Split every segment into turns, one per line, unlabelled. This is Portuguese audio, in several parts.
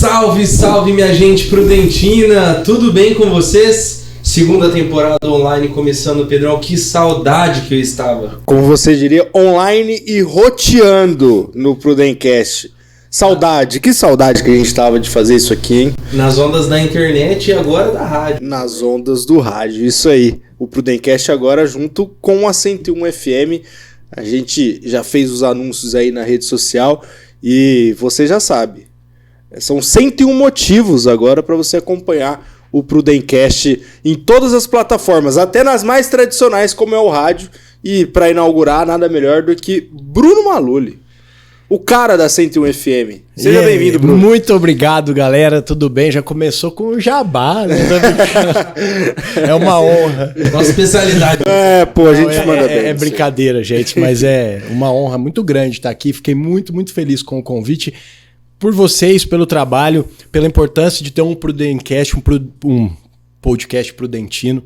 Salve, salve minha gente prudentina, tudo bem com vocês? Segunda temporada online começando, Pedrão, que saudade que eu estava.
Como você diria, online e roteando no Prudencast. Saudade, que saudade que a gente estava de fazer isso aqui, hein?
Nas ondas da internet e agora da rádio.
Nas ondas do rádio, isso aí. O Prudencast agora junto com a 101 FM. A gente já fez os anúncios aí na rede social e você já sabe. São 101 motivos agora para você acompanhar o Prudencast em todas as plataformas, até nas mais tradicionais como é o rádio. E para inaugurar, nada melhor do que Bruno Maluli, o cara da 101 FM. Seja bem-vindo, Bruno.
Muito obrigado, galera. Tudo bem? Já começou com o jabá, né? É uma honra.
Nossa especialidade.
A gente manda bem.
É brincadeira, gente, mas é uma honra muito grande estar aqui. Fiquei muito, muito feliz com o convite. Por vocês, pelo trabalho, pela importância de ter um Prudencast, um podcast prudentino,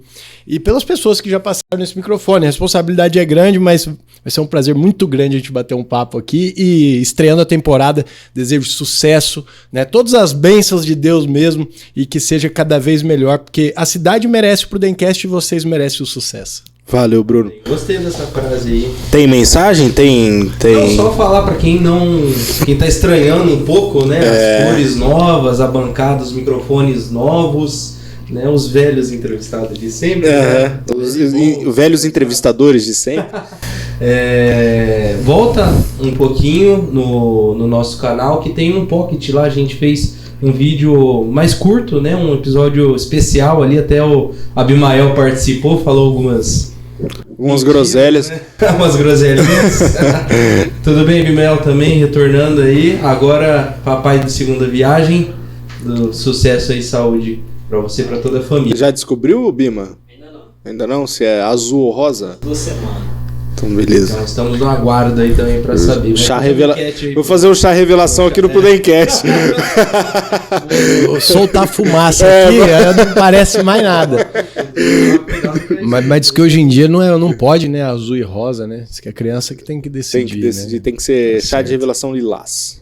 e pelas pessoas que já passaram nesse microfone. A responsabilidade é grande, mas vai ser um prazer muito grande a gente bater um papo aqui. E estreando a temporada, desejo sucesso, né? Todas as bênçãos de Deus mesmo, e que seja cada vez melhor, porque a cidade merece o Prudencast e vocês merecem o sucesso.
Valeu, Bruno.
Gostei dessa frase aí.
Tem mensagem? Tem.
Não, só falar pra quem tá estranhando um pouco, né? As cores novas, a bancada, os microfones novos, né? Os velhos entrevistados de sempre. Né?
Os velhos entrevistadores de sempre.
Volta um pouquinho no nosso canal, que tem um pocket lá, a gente fez um vídeo mais curto, né? Um episódio especial ali, até o Abimael participou, falou algumas
groselhas.
Né? Umas groselhinhas. Tudo bem, Abimael também, retornando aí. Agora, papai de segunda viagem, do sucesso aí, saúde pra você e pra toda a família.
Já descobriu, Bima?
Ainda não.
Ainda não? Se é azul ou rosa?
2 semanas.
Então, beleza.
Então, estamos no aguardo aí também pra saber.
Vou fazer um chá revelação aqui no Prudencast.
Soltar fumaça aqui não parece mais nada. Mas diz que hoje em dia não pode, né? Azul e rosa, né? Diz que a criança que tem que decidir.
Tem que decidir,
né?
Tem que ser chá de revelação lilás.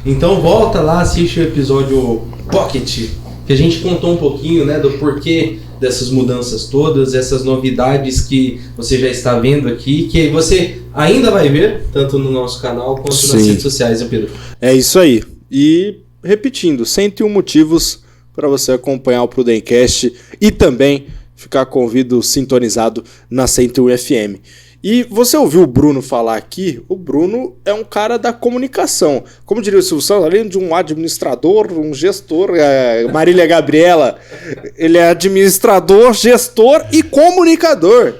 Então volta lá, assiste o episódio Pocket, que a gente contou um pouquinho, né, do porquê dessas mudanças todas, essas novidades que você já está vendo aqui, que você ainda vai ver, tanto no nosso canal quanto nas redes sociais, né, Pedro?
É isso aí. E, repetindo, 101 motivos para você acompanhar o Prudencast e também ficar com o ouvido sintonizado na 101 FM. E você ouviu o Bruno falar aqui, o Bruno é um cara da comunicação. Como diria o Silvio Santos, além de um administrador, um gestor, Marília Gabriela, ele é administrador, gestor e comunicador.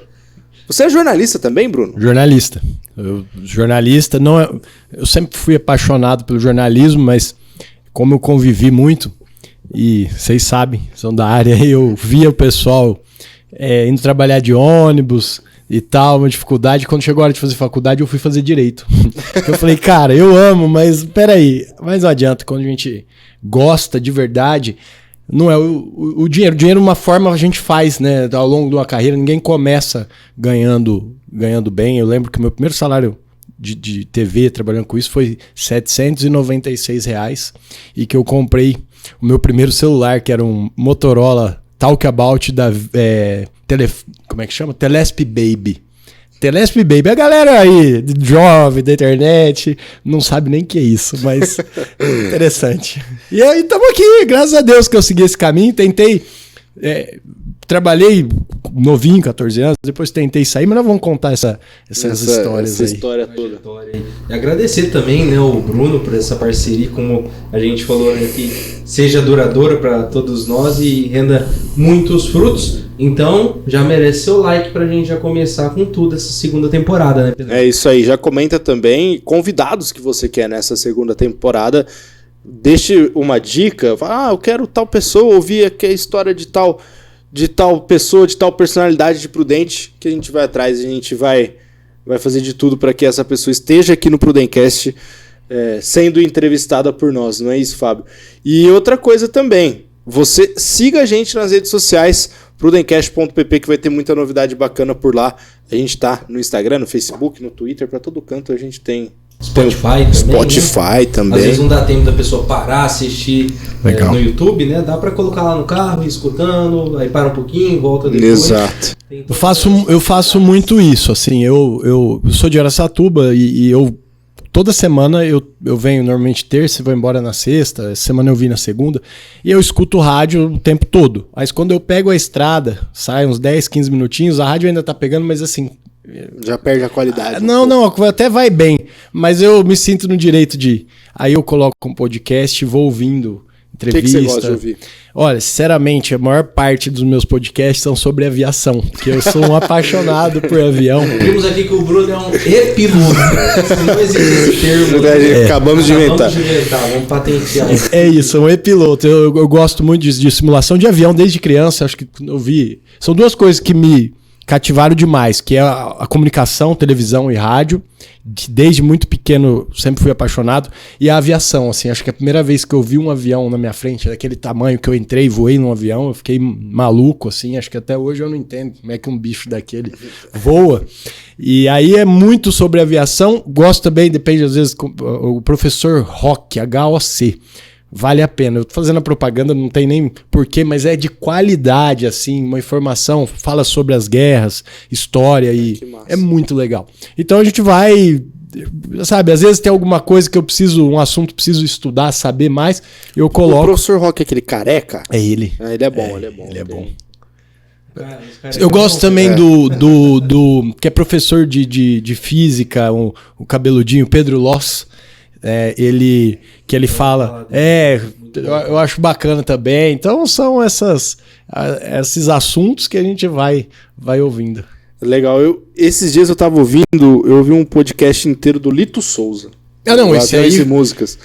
Você é jornalista também, Bruno?
Jornalista. Jornalista, eu sempre fui apaixonado pelo jornalismo, mas como eu convivi muito, e vocês sabem, são da área, eu via o pessoal indo trabalhar de ônibus e tal, uma dificuldade. Quando chegou a hora de fazer faculdade, eu fui fazer direito. Eu falei, cara, eu amo, mas peraí, mas não adianta, quando a gente gosta de verdade, não é o dinheiro. O dinheiro, uma forma a gente faz, né, ao longo de uma carreira, ninguém começa ganhando bem. Eu lembro que o meu primeiro salário de TV, trabalhando com isso, foi R$796, e que eu comprei o meu primeiro celular, que era um Motorola Talkabout da como é que chama? Telesp Baby. Telesp Baby. A galera aí, jovem, da internet, não sabe nem o que é isso, mas interessante. E aí estamos aqui, graças a Deus que eu segui esse caminho, tentei... trabalhei novinho, 14 anos, depois tentei sair, mas nós vamos contar essas histórias
essa
aí.
História toda.
E agradecer também, né, o Bruno por essa parceria, como a gente falou, né, que seja duradoura para todos nós e renda muitos frutos. Então, já merece seu like pra gente já começar com tudo essa segunda temporada, né, Pedro?
É isso aí, já comenta também convidados que você quer nessa segunda temporada. Deixe uma dica, fala, eu quero tal pessoa, ouvir aqui a história de tal pessoa, de tal personalidade de Prudente, que a gente vai atrás, a gente vai fazer de tudo para que essa pessoa esteja aqui no Prudencast sendo entrevistada por nós, não é isso, Fábio? E outra coisa também, você siga a gente nas redes sociais, prudencast.pp, que vai ter muita novidade bacana por lá. A gente tá no Instagram, no Facebook, no Twitter, para todo canto a gente tem
Spotify
Spotify também.
Às vezes não dá tempo da pessoa parar, assistir no YouTube, né? Dá pra colocar lá no carro, ir escutando, aí para um pouquinho, volta depois.
Exato.
Eu faço muito isso, assim, eu sou de Araçatuba e eu toda semana eu venho normalmente terça e vou embora na sexta, essa semana eu vim na segunda, e eu escuto rádio o tempo todo. Mas quando eu pego a estrada, sai uns 10, 15 minutinhos, a rádio ainda tá pegando, mas assim...
Já perde a qualidade.
Não, até vai bem, mas eu me sinto no direito de... Aí eu coloco um podcast, vou ouvindo entrevista.
O que você gosta de ouvir?
Olha, sinceramente, a maior parte dos meus podcasts são sobre aviação, porque eu sou um apaixonado por avião.
Vimos aqui que o Bruno é um epiloto. Não existe esse termo.
Acabamos de inventar.
Vamos patentear.
É isso, um epiloto. Eu gosto muito de simulação de avião desde criança. Acho que eu vi. São duas coisas que me cativaram demais, que é a comunicação, televisão e rádio. Desde muito pequeno sempre fui apaixonado. E a aviação, assim, acho que a primeira vez que eu vi um avião na minha frente, daquele tamanho que eu entrei e voei num avião, eu fiquei maluco, assim. Acho que até hoje eu não entendo como é que um bicho daquele voa. E aí é muito sobre aviação. Gosto também, depende às vezes, o professor Rock, H-O-C. Vale a pena. Eu tô fazendo a propaganda, não tem nem porquê, mas é de qualidade, assim, uma informação, fala sobre as guerras, história e é muito legal. Então a gente vai, sabe, às vezes tem alguma coisa que eu preciso, um assunto preciso estudar, saber mais, eu coloco.
O professor Rock é aquele careca?
É ele.
Ele é bom, ele é bom.
Ele é bom.
Cara,
eu gosto também do que é professor de física, o cabeludinho, Pedro Loss. Ele fala, eu acho bacana também. Então são esses assuntos que a gente vai ouvindo.
Legal. Esses dias eu ouvi um podcast inteiro do Lito Souza.
Esse aí...
músicas.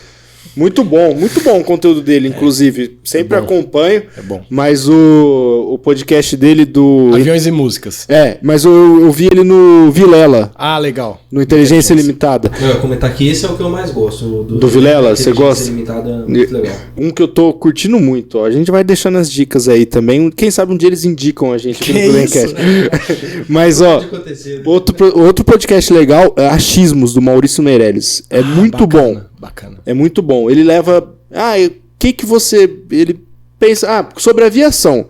Muito bom o conteúdo dele, inclusive. Sempre acompanho.
É bom.
Mas o podcast dele do...
Aviões e Músicas.
Mas eu vi ele no Vilela.
Ah, legal.
No Inteligência Limitada.
Eu ia comentar que esse é o que eu mais gosto.
Do Vilela, você gosta?
Inteligência Limitada, muito legal.
Um que eu tô curtindo muito, ó. A gente vai deixando as dicas aí também. Quem sabe um dia eles indicam a gente aqui no Braincast. Mas, ó, outro podcast legal é Achismos, do Maurício Meirelles. É muito bom.
Bacana.
É muito bom. Ele leva... Ele pensa... sobre aviação.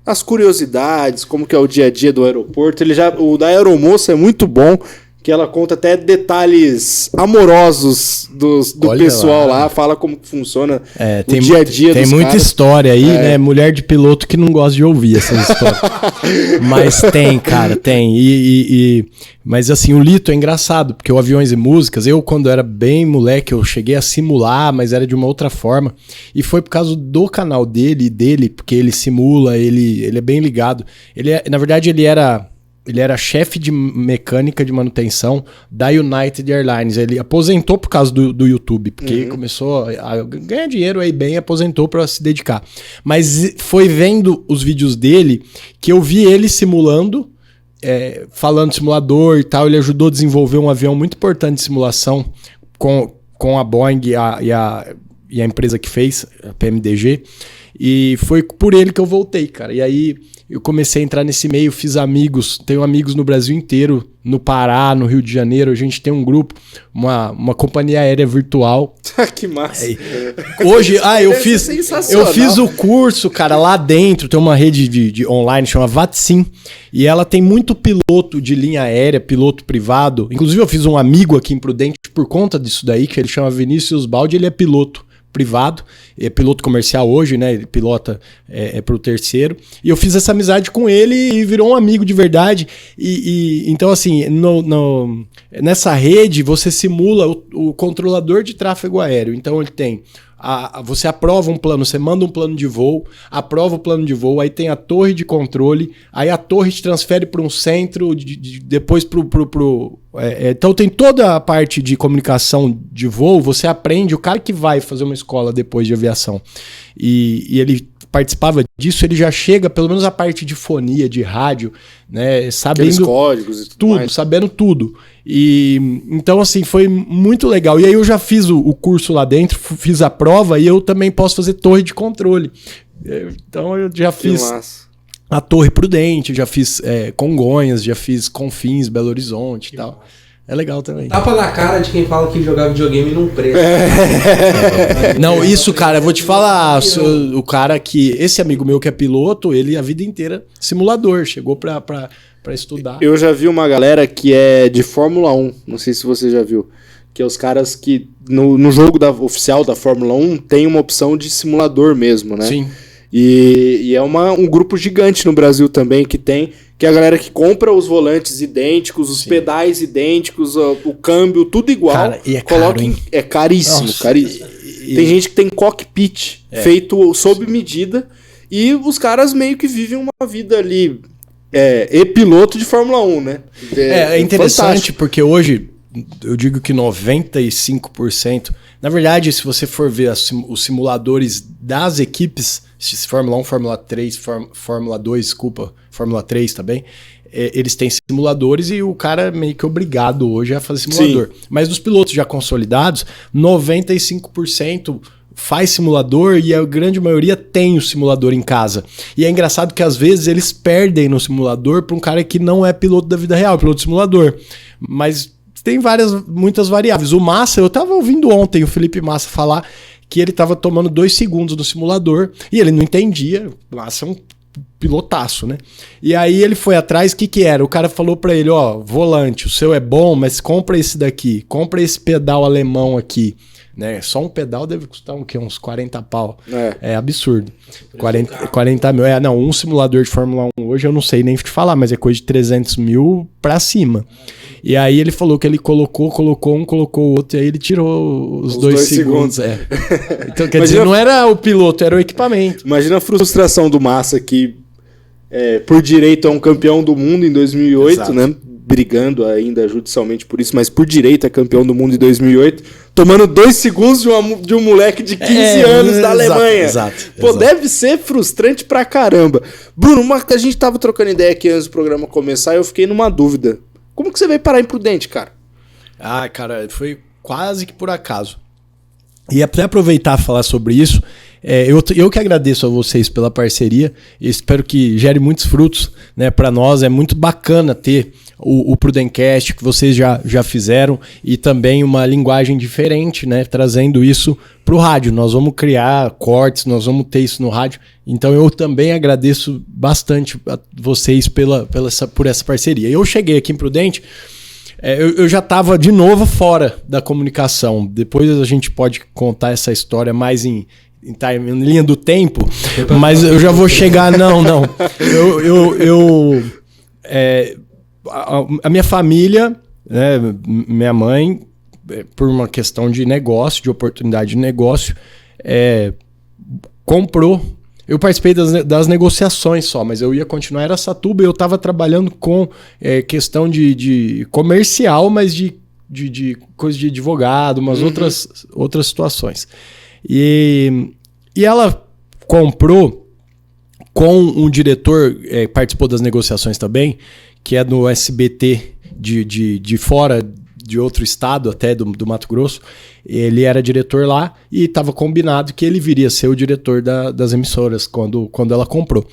As curiosidades, como que é o dia a dia do aeroporto. O da aeromoça é muito bom, que ela conta até detalhes amorosos do pessoal lá. Fala como funciona o dia a dia dos
Tem muita
caras.
História aí, né? Mulher de piloto que não gosta de ouvir essas histórias. Mas tem, cara, tem. Mas assim, o Lito é engraçado, porque o Aviões e Músicas, eu quando era bem moleque, eu cheguei a simular, mas era de uma outra forma. E foi por causa do canal dele, porque ele simula, ele é bem ligado. Na verdade, ele era chefe de mecânica de manutenção da United Airlines. Ele aposentou por causa do YouTube, porque começou a ganhar dinheiro aí bem, aposentou para se dedicar. Mas foi vendo os vídeos dele que eu vi ele simulando, falando de simulador e tal. Ele ajudou a desenvolver um avião muito importante de simulação com a Boeing e a empresa que fez, a PMDG. E foi por ele que eu voltei, cara. E aí eu comecei a entrar nesse meio, fiz amigos, tenho amigos no Brasil inteiro, no Pará, no Rio de Janeiro. A gente tem um grupo, uma companhia aérea virtual.
Que massa.
Hoje, eu fiz o curso, cara, lá dentro. Tem uma rede de online, chama VATSIM. E ela tem muito piloto de linha aérea, piloto privado. Inclusive eu fiz um amigo aqui em Prudente por conta disso daí, que ele chama Vinícius Baldi, ele é piloto privado, é piloto comercial hoje, né? Ele pilota pro terceiro. E eu fiz essa amizade com ele e virou um amigo de verdade. Então, assim, nessa rede você simula o controlador de tráfego aéreo. Então ele tem... você aprova um plano, você manda um plano de voo, aprova o plano de voo, aí tem a torre de controle, aí a torre te transfere para um centro, depois então tem toda a parte de comunicação de voo, você aprende, o cara que vai fazer uma escola depois de aviação, e ele participava disso, ele já chega, pelo menos a parte de fonia, de rádio, né, sabendo
aqueles códigos e
tudo mais. Sabendo tudo. E então, assim, foi muito legal. E aí eu já fiz o curso lá dentro, fiz a prova e eu também posso fazer torre de controle. Então eu já fiz a Torre Prudente, já fiz Congonhas, já fiz Confins, Belo Horizonte e tal. É legal também.
Tapa na cara de quem fala que jogar videogame não presta.
Não, isso, cara, eu vou te falar. O cara que... Esse amigo meu que é piloto, ele a vida inteira simulador. Chegou pra estudar.
Eu já vi uma galera que é de Fórmula 1. Não sei se você já viu. Que é os caras que no jogo oficial da Fórmula 1 tem uma opção de simulador mesmo, né?
Sim.
E é um grupo gigante no Brasil também que tem, que é a galera que compra os volantes idênticos, os pedais idênticos, o câmbio, tudo igual.
Cara, e é caro, hein?
É caríssimo,
Nossa,
caríssimo. Tem gente que tem cockpit feito sob medida e os caras meio que vivem uma vida ali piloto de Fórmula 1, né?
É interessante porque hoje eu digo que 95%, na verdade, se você for ver os simuladores das equipes, Fórmula 1, Fórmula 3, Fórmula 2, desculpa, Fórmula 3 também, eles têm simuladores e o cara é meio que obrigado hoje a fazer simulador. Sim. Mas dos pilotos já consolidados, 95% faz simulador e a grande maioria tem o simulador em casa. E é engraçado que às vezes eles perdem no simulador para um cara que não é piloto da vida real, piloto de simulador. Mas tem muitas variáveis. O Massa, eu tava ouvindo ontem o Felipe Massa falar que ele tava tomando 2 segundos no simulador e ele não entendia. O Massa é um pilotaço, né? E aí ele foi atrás, o que era? O cara falou pra ele, volante, o seu é bom, mas compra esse daqui, compra esse pedal alemão aqui, né? Só um pedal deve custar uns 40 pau. É absurdo. 40 mil. Um simulador de Fórmula 1 hoje eu não sei nem te falar, mas é coisa de 300 mil pra cima. E aí ele falou que ele colocou um, colocou o outro, e aí ele tirou os 2 segundos. Então, quer dizer, não era o piloto, era o equipamento.
Imagina a frustração do Massa que, por direito, é um campeão do mundo em 2008, exato, né? Brigando ainda judicialmente por isso, mas por direito é campeão do mundo em 2008, tomando 2 segundos de um moleque de 15 anos da Alemanha.
Exato.
Pô, deve ser frustrante pra caramba. Bruno, a gente tava trocando ideia aqui antes do programa começar e eu fiquei numa dúvida. Como que você veio parar em Prudente, cara?
Cara, foi quase que por acaso. E até aproveitar e falar sobre isso, eu que agradeço a vocês pela parceria e espero que gere muitos frutos, né, para nós. É muito bacana ter o Prudencast que vocês já fizeram e também uma linguagem diferente, né, trazendo isso para o rádio. Nós vamos criar cortes, nós vamos ter isso no rádio. Então eu também agradeço bastante a vocês por essa parceria. Eu cheguei aqui em Prudente, eu já estava de novo fora da comunicação. Depois a gente pode contar essa história mais em linha do tempo, mas eu já vou chegar. Não. A minha família, né, minha mãe, por uma questão de negócio, de oportunidade de negócio, comprou. Eu participei das negociações só, mas eu ia continuar, era Araçatuba, e eu estava trabalhando com questão de comercial, mas de coisa de advogado, umas outras situações. E ela comprou com um diretor, participou das negociações também, que é no SBT de fora, de outro estado, até do Mato Grosso. Ele era diretor lá e estava combinado que ele viria ser o diretor das emissoras quando ela comprou.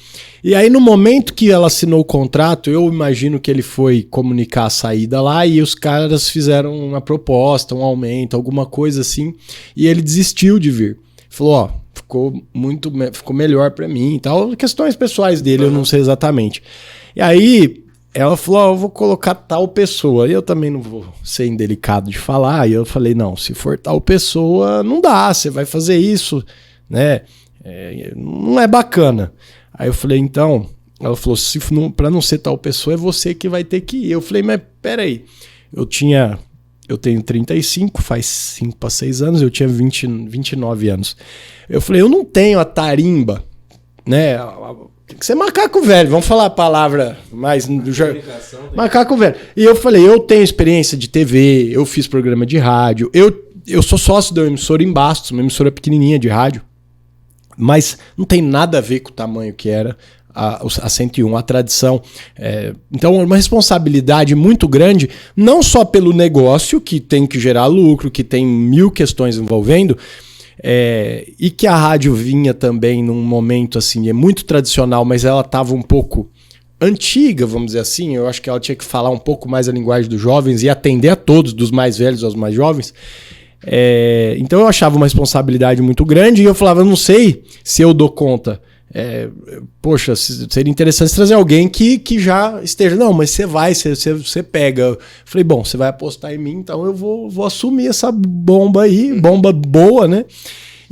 E aí, no momento que ela assinou o contrato, eu imagino que ele foi comunicar a saída lá e os caras fizeram uma proposta, um aumento, alguma coisa assim, e ele desistiu de vir. Falou, ficou melhor para mim e tal. Questões pessoais dele, eu não sei exatamente. E aí ela falou, eu vou colocar tal pessoa. E eu também não vou ser indelicado de falar. E eu falei, não, se for tal pessoa, não dá, você vai fazer isso, né? Não é bacana. Aí eu falei, então... Ela falou, para não ser tal pessoa, é você que vai ter que ir. Eu falei, mas peraí, eu tenho 35, faz 5 para 6 anos, eu tinha 29 anos. Eu falei, eu não tenho a tarimba, né? Tem que ser macaco velho, vamos falar a palavra mais... Macaco velho. E eu falei, eu tenho experiência de TV, eu fiz programa de rádio, eu sou sócio da emissora em Bastos, uma emissora pequenininha de rádio, mas não tem nada a ver com o tamanho que era a 101, a tradição. Então é uma responsabilidade muito grande, não só pelo negócio, que tem que gerar lucro, que tem 1000 questões envolvendo, e que a rádio vinha também num momento assim, muito tradicional, mas ela estava um pouco antiga, vamos dizer assim. Eu acho que ela tinha que falar um pouco mais a linguagem dos jovens e atender a todos, dos mais velhos aos mais jovens. Então eu achava uma responsabilidade muito grande e eu falava, eu não sei se eu dou conta. Poxa, seria interessante trazer alguém que já esteja. Não, mas você pega. Eu falei, bom, você vai apostar em mim, então eu vou assumir essa bomba aí, bomba boa, né?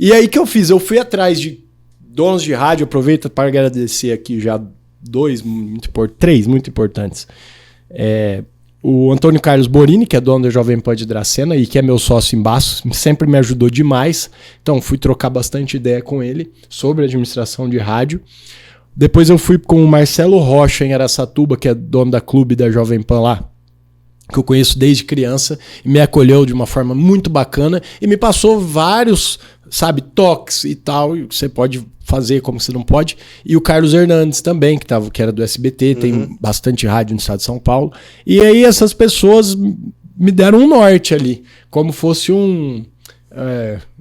E aí que eu fiz? Eu fui atrás de donos de rádio, aproveito para agradecer aqui já três muito importantes. O Antônio Carlos Borini, que é dono da Jovem Pan de Dracena e que é meu sócio em Baços, sempre me ajudou demais. Então fui trocar bastante ideia com ele sobre administração de rádio. Depois eu fui com o Marcelo Rocha em Araçatuba, que é dono da Clube da Jovem Pan lá, que eu conheço desde criança, e me acolheu de uma forma muito bacana e me passou vários, toques e tal, e você pode fazer como você não pode. E o Carlos Hernandes também, que era do SBT, tem bastante rádio no estado de São Paulo. E aí essas pessoas me deram um norte ali, como fosse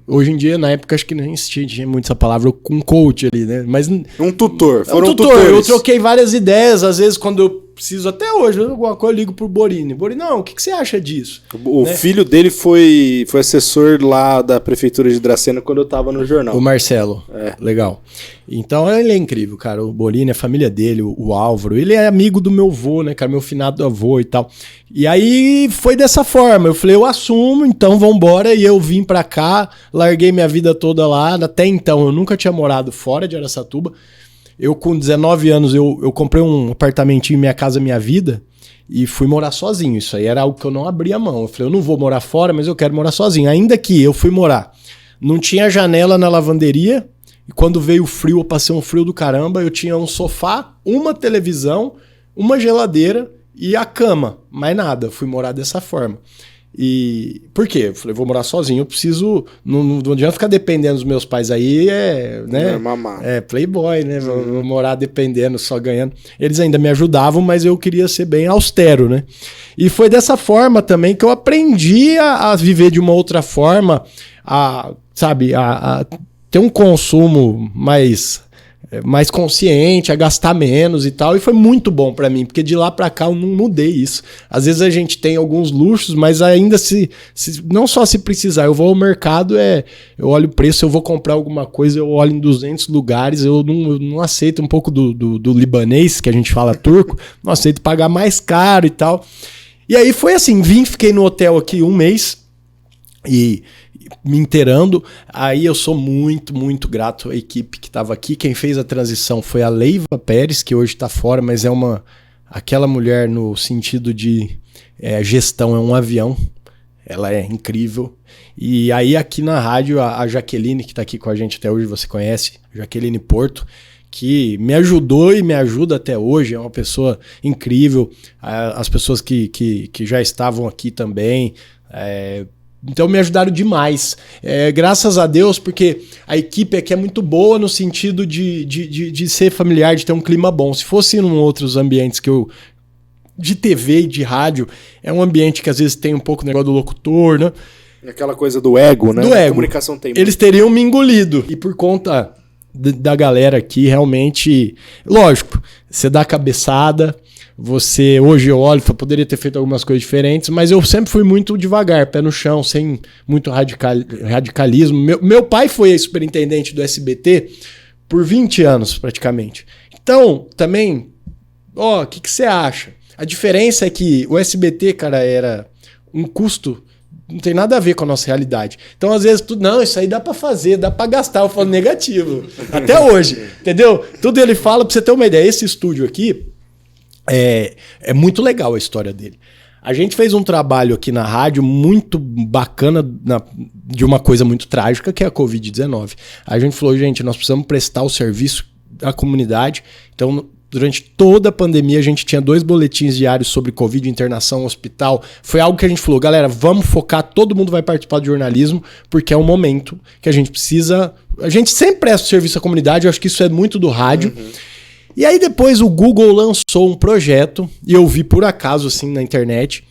hoje em dia, na época, acho que nem existia muito essa palavra, um coach ali, né? Mas,
um tutor,
foram tutores. Eu troquei várias ideias, às vezes quando eu preciso, até hoje, alguma coisa eu ligo pro Borini. Borini, não, o que você acha disso?
O filho dele foi assessor lá da prefeitura de Dracena quando eu tava no jornal.
O Marcelo, legal. Então ele é incrível, cara, o Borini, a família dele, o Álvaro, ele é amigo do meu avô, né, cara, meu finado avô e tal. E aí foi dessa forma, eu falei, eu assumo, então vambora, e eu vim pra cá, larguei minha vida toda lá, até então eu nunca tinha morado fora de Araçatuba. Eu, com 19 anos, eu comprei um apartamentinho em Minha Casa Minha Vida e fui morar sozinho. Isso aí era algo que eu não abria mão. Eu falei, eu não vou morar fora, mas eu quero morar sozinho. Ainda que eu fui morar, não tinha janela na lavanderia, e quando veio o frio, eu passei um frio do caramba, eu tinha um sofá, uma televisão, uma geladeira e a cama. Mais nada, eu fui morar dessa forma. E por quê? Eu falei, vou morar sozinho, eu preciso. Não adianta ficar dependendo dos meus pais aí, né? Playboy, né? Vou morar dependendo, só ganhando. Eles ainda me ajudavam, mas eu queria ser bem austero, né? E foi dessa forma também que eu aprendi a viver de uma outra forma, a ter um consumo mais consciente, a gastar menos e tal, e foi muito bom pra mim, porque de lá pra cá eu não mudei isso. Às vezes a gente tem alguns luxos, mas ainda não só se precisar, eu vou ao mercado, eu olho o preço, eu vou comprar alguma coisa, eu olho em 200 lugares, eu não aceito um pouco do libanês, que a gente fala turco, não aceito pagar mais caro e tal. E aí foi assim, fiquei no hotel aqui um mês, e me inteirando, aí eu sou muito, muito grato à equipe que estava aqui. Quem fez a transição foi a Leiva Pérez, que hoje está fora, mas é aquela mulher no sentido de gestão, é um avião, ela é incrível. E aí aqui na rádio, a Jaqueline, que está aqui com a gente até hoje, você conhece, Jaqueline Porto, que me ajudou e me ajuda até hoje, é uma pessoa incrível. As pessoas que já estavam aqui também, então me ajudaram demais, graças a Deus, porque a equipe aqui é muito boa no sentido de ser familiar, de ter um clima bom. Se fosse em outros ambientes de TV e de rádio, é um ambiente que às vezes tem um pouco o negócio do locutor, né?
Aquela coisa do ego, né?
Do ego.
A comunicação tem.
Eles teriam me engolido. E por conta da galera aqui, realmente, lógico, você dá cabeçada. Hoje eu olho, poderia ter feito algumas coisas diferentes, mas eu sempre fui muito devagar, pé no chão, sem muito radicalismo. Meu pai foi superintendente do SBT por 20 anos, praticamente. Então, também, o que você acha? A diferença é que o SBT, cara, era um custo, não tem nada a ver com a nossa realidade. Então, às vezes, não, isso aí dá pra fazer, dá pra gastar. Eu falo negativo. Até hoje, entendeu? Tudo ele fala, pra você ter uma ideia. Esse estúdio aqui, é muito legal a história dele. A gente fez um trabalho aqui na rádio muito bacana de uma coisa muito trágica, que é a Covid-19. A gente falou, gente, nós precisamos prestar o serviço à comunidade. Então, durante toda a pandemia, a gente tinha 2 boletins diários sobre Covid, internação, hospital. Foi algo que a gente falou, galera, vamos focar, todo mundo vai participar do jornalismo, porque é um momento que a gente precisa... A gente sempre presta o serviço à comunidade, eu acho que isso é muito do rádio. Uhum. E aí depois o Google lançou um projeto, e eu vi por acaso assim na internet,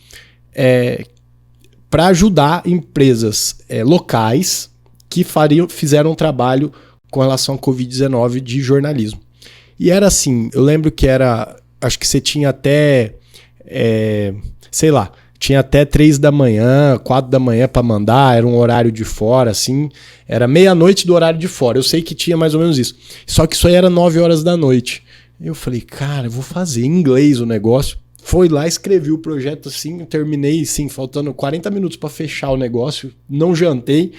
para ajudar empresas locais que fizeram um trabalho com relação à Covid-19 de jornalismo. E era assim, eu lembro que era acho que você tinha até, sei lá, tinha até 3 da manhã, 4 da manhã pra mandar, era um horário de fora, assim, era meia-noite do horário de fora. Eu sei que tinha mais ou menos isso. Só que isso aí era 9 horas da noite. Eu falei, cara, eu vou fazer em inglês o negócio. Foi lá, escrevi o projeto assim, terminei, sim, faltando 40 minutos pra fechar o negócio, não jantei.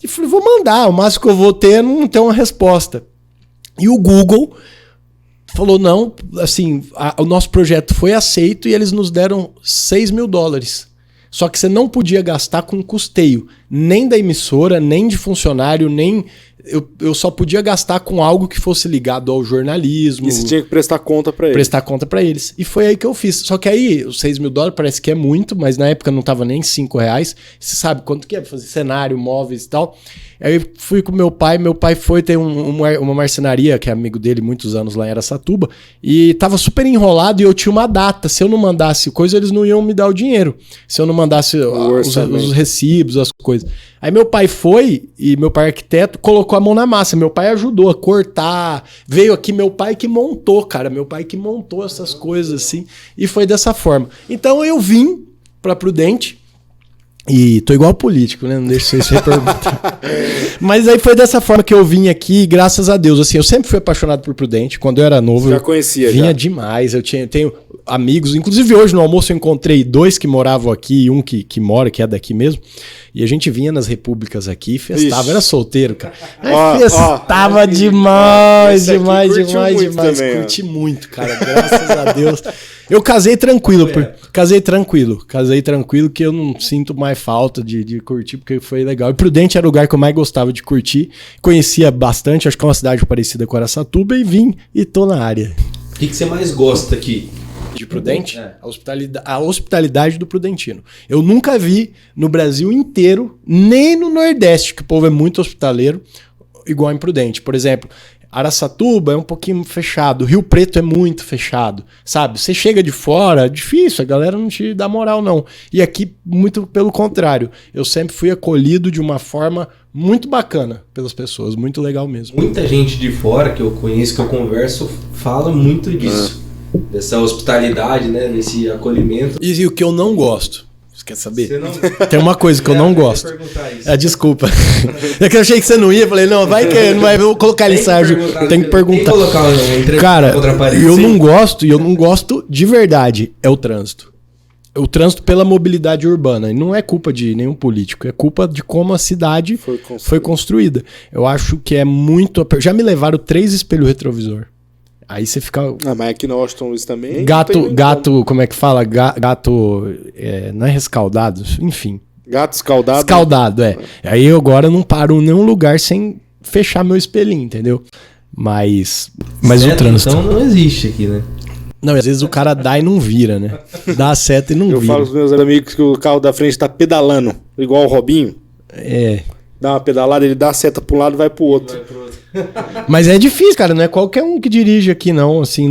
E falei, vou mandar, o máximo que eu vou ter é não ter uma resposta. E o Google falou, não, assim, o nosso projeto foi aceito e eles nos deram $6.000. Só que você não podia gastar com custeio, nem da emissora, nem de funcionário, nem... Eu só podia gastar com algo que fosse ligado ao jornalismo.
E você tinha que prestar conta pra eles.
Prestar conta pra eles. E foi aí que eu fiz. Só que aí, os $6.000 parece que é muito, mas na época não tava nem R$5. Você sabe quanto que é fazer cenário, móveis e tal. Aí eu fui com meu pai foi ter uma marcenaria, que é amigo dele, muitos anos lá em Araçatuba, e tava super enrolado e eu tinha uma data. Se eu não mandasse coisa, eles não iam me dar o dinheiro. Se eu não mandasse os recibos, as coisas. Aí meu pai foi, e meu pai arquiteto, colocou a mão na massa. Meu pai ajudou a cortar. Veio aqui meu pai que montou, cara. Meu pai que montou essas coisas assim. E foi dessa forma. Então eu vim pra Prudente. E tô igual político, né? Não deixa vocês se perguntar. Mas aí foi dessa forma que eu vim aqui, graças a Deus. Assim, eu sempre fui apaixonado por Prudente. Quando eu era novo,
já conhecia,
vinha demais. Eu tenho amigos, inclusive hoje no almoço eu encontrei 2 que moravam aqui e um que mora, que é daqui mesmo. E a gente vinha nas repúblicas aqui, festava. Ixi. Era solteiro, cara. Festava demais. Curti muito, cara. Graças a Deus. Eu casei tranquilo, que eu não sinto mais falta de curtir, porque foi legal. E Prudente era o lugar que eu mais gostava de curtir. Conhecia bastante, acho que é uma cidade parecida com Araçatuba, e vim e tô na área.
O que você mais gosta aqui?
De Prudente? A hospitalidade do prudentino. Eu nunca vi no Brasil inteiro, nem no Nordeste, que o povo é muito hospitaleiro, igual em Prudente. Por exemplo, Araçatuba é um pouquinho fechado, Rio Preto é muito fechado, sabe? Você chega de fora, é difícil, a galera não te dá moral não. E aqui, muito pelo contrário, eu sempre fui acolhido de uma forma muito bacana pelas pessoas, muito legal mesmo.
Muita gente de fora que eu conheço, que eu converso, fala muito disso. Dessa hospitalidade, né? Desse acolhimento.
E o que eu não gosto, você quer saber? Tem uma coisa que eu não gosto. Desculpa. É que eu achei que você não ia, falei, não, vai que não vai, vou colocar ele, Sérgio. Tem que perguntar. Cara, eu não gosto de verdade, é o trânsito. O trânsito pela mobilidade urbana. E não é culpa de nenhum político, é culpa de como a cidade foi construída. Eu acho que é muito... Já me levaram 3 espelhos retrovisor. Aí você fica...
mas aqui no Washington Luiz também...
Gato, como é que fala? Gato... não é rescaldado? Enfim.
Gato escaldado.
Escaldado, é. Aí eu agora não paro em nenhum lugar sem fechar meu espelhinho, entendeu? Mas o trânsito...
Então não existe aqui, né?
Não, às vezes o cara dá e não vira, né? Dá a seta e não vira.
Eu falo pros meus amigos que o carro da frente tá pedalando, igual o Robinho. Dá uma pedalada, ele dá a seta pra um lado e vai pro outro.
Mas é difícil, cara, não é qualquer um que dirige aqui, não, assim,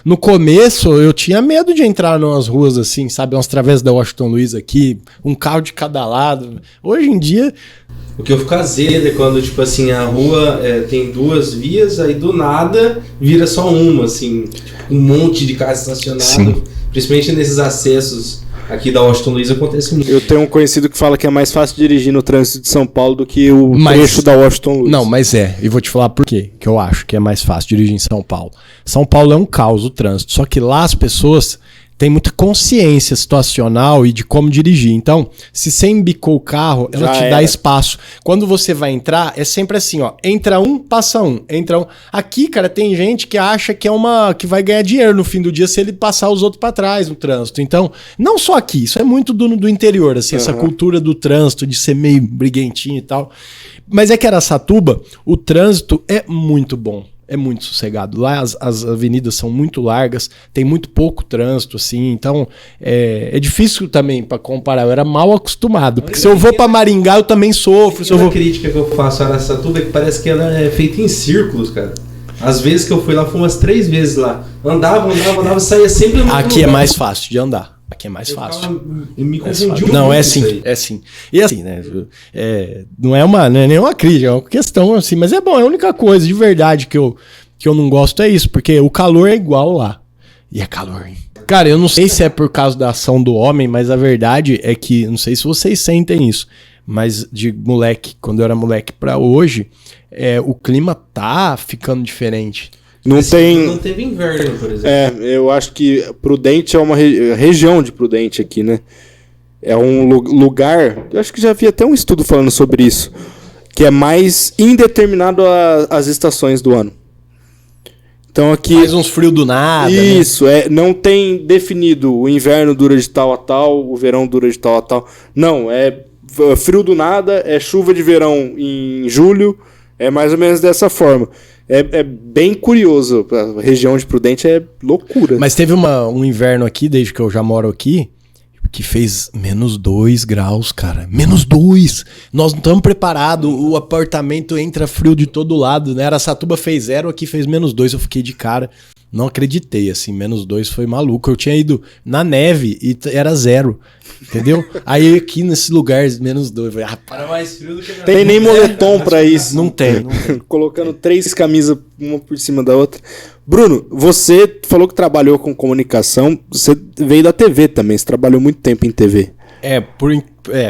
no começo eu tinha medo de entrar nas ruas, assim, sabe, umas travessas da Washington Luiz aqui, um carro de cada lado. Hoje em dia...
O que eu fico azedo é quando, tipo assim, a rua tem 2 vias, aí do nada vira só uma, assim, tipo, um monte de carro estacionado. Sim. Principalmente nesses acessos aqui da Washington Luiz acontece muito.
Eu tenho um conhecido que fala que é mais fácil dirigir no trânsito de São Paulo do que o trecho da Washington Luiz.
Não, mas e vou te falar por quê que eu acho que é mais fácil dirigir em São Paulo. São Paulo é um caos o trânsito, só que lá as pessoas têm muita consciência situacional e de como dirigir. Então, se você embicou o carro, ela te dá espaço. Quando você vai entrar, é sempre assim, ó, entra um, passa um, entra um. Aqui, cara, tem gente que acha que que vai ganhar dinheiro no fim do dia se ele passar os outros para trás no trânsito. Então, não só aqui, isso é muito do interior, assim, essa cultura do trânsito, de ser meio briguentinho e tal. Mas é que Araçatuba, o trânsito é muito bom. É muito sossegado. Lá as avenidas são muito largas, tem muito pouco trânsito, assim, então é difícil também para comparar. Eu era mal acostumado, porque se eu vou para Maringá eu também sofro.
A crítica que eu faço a Araçatuba é que parece que ela é feita em círculos, cara. Às vezes que eu fui lá, fui umas 3 vezes lá. Andava, saía sempre no
Aqui lugar. É mais fácil de andar. Aqui é mais fácil.
Me confundiu.
Não, é sim, é sim. E assim, né? Não é nenhuma crítica, é uma questão assim, mas é bom, é a única coisa de verdade que eu não gosto é isso, porque o calor é igual lá. E é calor, hein? Cara, eu não sei se é por causa da ação do homem, mas a verdade é que, não sei se vocês sentem isso, mas de moleque, quando eu era moleque pra hoje, o clima tá ficando diferente.
Não
teve inverno, por exemplo.
Eu acho que Prudente é uma região de Prudente aqui, né? É um lugar, eu acho que já vi até um estudo falando sobre isso, que é mais indeterminado às estações do ano. Então aqui
faz uns frios do nada.
Isso, né? Não tem definido o inverno dura de tal a tal, o verão dura de tal a tal. Não, é frio do nada, é chuva de verão em julho, é mais ou menos dessa forma. É bem curioso, a região de Prudente é loucura.
Mas teve um inverno aqui, desde que eu já moro aqui, que fez -2 graus, cara. -2! Nós não estamos preparados, o apartamento entra frio de todo lado, né? Araçatuba fez 0, aqui fez -2, eu fiquei de cara. Não acreditei, assim, -2 foi maluco. Eu tinha ido na neve e era 0, entendeu? Aí aqui nesse lugar, -2, eu falei,
Para mais frio do que na
tem nem moletom pra isso.
Não tem.
Colocando 3 camisas, uma por cima da outra. Bruno, você falou que trabalhou com comunicação, você veio da TV também, você trabalhou muito tempo em TV.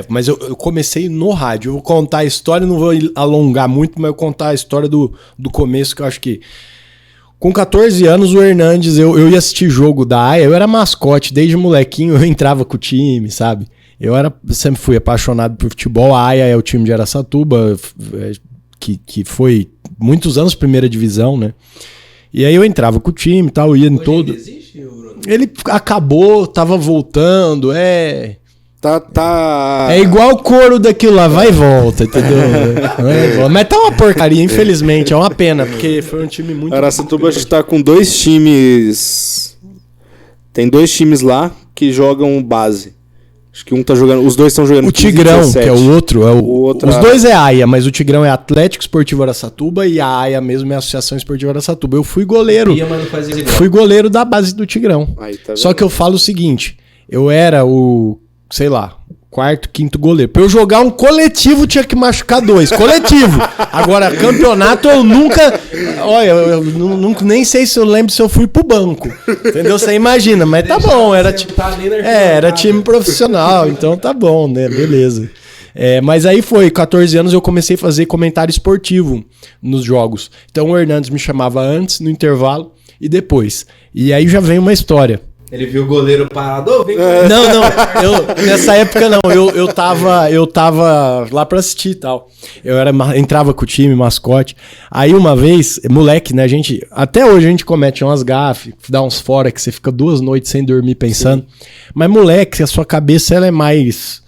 Mas eu comecei no rádio. Eu vou contar a história, não vou alongar muito, mas eu vou contar a história do começo, que eu acho que... Com 14 anos, o Hernandes, eu ia assistir jogo da AIA, eu era mascote, desde molequinho eu entrava com o time, sabe? Sempre fui apaixonado por futebol, a AIA é o time de Araçatuba, que foi muitos anos primeira divisão, né? E aí eu entrava com o time e tal, ia em todo...
Ele existe, Bruno?
Ele acabou, tava voltando,
Tá...
É igual o couro daquilo lá, vai e volta, entendeu? Mas tá uma porcaria, infelizmente, é uma pena, porque foi um time muito...
Araçatuba acho que tá com 2 times... Tem 2 times lá que jogam base. Acho que um tá jogando... Os 2 estão jogando
o Tigrão,
17.
que é o outro.
Outro
os 2 é AIA, mas o Tigrão é Atlético Esportivo Araçatuba e a AIA mesmo é a Associação Esportiva Araçatuba. Eu fui goleiro. Fui goleiro da base do Tigrão.
Aí, tá
Só que eu falo o seguinte, eu era o, sei lá, 4º, 5º goleiro. Pra eu jogar um coletivo tinha que machucar 2. Coletivo. Agora, campeonato eu nunca... Olha, eu nem sei se eu lembro se eu fui pro banco. Entendeu? Você imagina, mas tá bom. Era time profissional, então tá bom, né? Beleza. Mas aí foi, 14 anos eu comecei a fazer comentário esportivo nos jogos. Então o Hernandes me chamava antes, no intervalo e depois. E aí já vem uma história.
Ele viu o goleiro parado.
Não, nessa época não, eu tava lá pra assistir e tal. Entrava com o time, mascote. Aí uma vez, moleque, né, até hoje a gente comete umas gafes, dá uns fora que você fica 2 noites sem dormir pensando. Sim. Mas moleque, a sua cabeça ela é mais...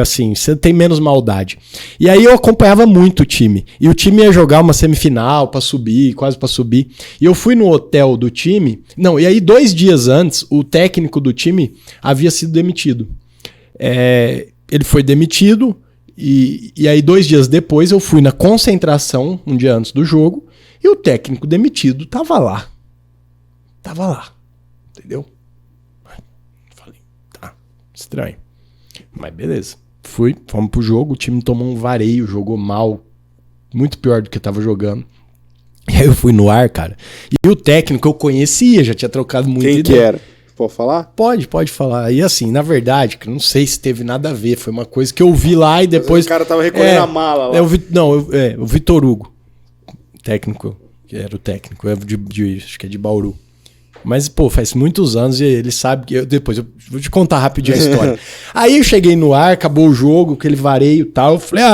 assim, você tem menos maldade. E aí eu acompanhava muito o time. E o time ia jogar uma semifinal pra subir, quase pra subir. E eu fui no hotel do time. Não, e aí 2 dias antes, o técnico do time havia sido demitido. Ele foi demitido. E aí 2 dias depois eu fui na concentração, um dia antes do jogo. E o técnico demitido tava lá. Entendeu? Falei, tá, estranho. Mas beleza. Fomos pro jogo, o time tomou um vareio, jogou mal, muito pior do que eu tava jogando. E aí eu fui no ar, cara. E o técnico eu conhecia, já tinha trocado muito
ideia. Quem que era? Pode falar?
Pode falar. E assim, na verdade, que não sei se teve nada a ver, foi uma coisa que eu vi lá e depois...
O cara tava recolhendo a mala lá.
O Vitor Hugo, técnico, que era o técnico, acho que é de Bauru. Mas, pô, faz muitos anos e ele sabe que... Depois eu vou te contar rapidinho a história. Aí eu cheguei no ar, acabou o jogo, aquele vareio e tal. Eu falei,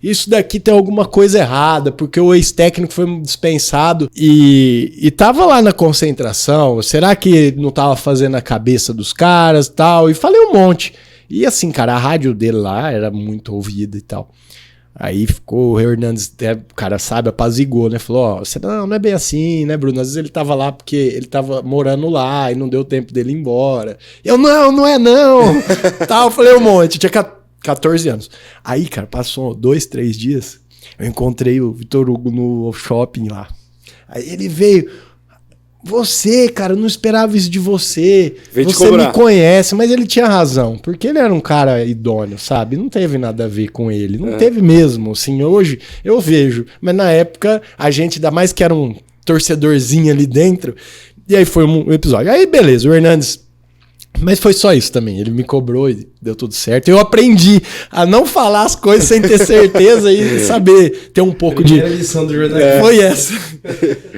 isso daqui tem alguma coisa errada, porque o ex-técnico foi dispensado e tava lá na concentração. Será que não tava fazendo a cabeça dos caras e tal? E falei um monte. E assim, cara, a rádio dele lá era muito ouvida e tal. Aí ficou o Hernandes, o cara sabe, apazigou, né? Falou, não é bem assim, né, Bruno? Às vezes ele tava lá porque ele tava morando lá e não deu tempo dele ir embora. Eu, não é não. Tal, eu falei um monte, eu tinha 14 anos. Aí, cara, passou 2, 3 dias, eu encontrei o Vitor Hugo no shopping lá. Aí ele veio... Você, cara, eu não esperava isso de você. Você me conhece, mas ele tinha razão, porque ele era um cara idôneo, sabe? Não teve nada a ver com ele, não teve mesmo, assim, hoje eu vejo, mas na época a gente, ainda mais que era um torcedorzinho ali dentro, E aí foi um episódio. Aí beleza, o Hernandes... Mas foi só isso também, ele me cobrou e deu tudo certo. Eu aprendi a não falar as coisas sem ter certeza e saber ter um pouco
Primeira lição do jornalismo.
Foi essa.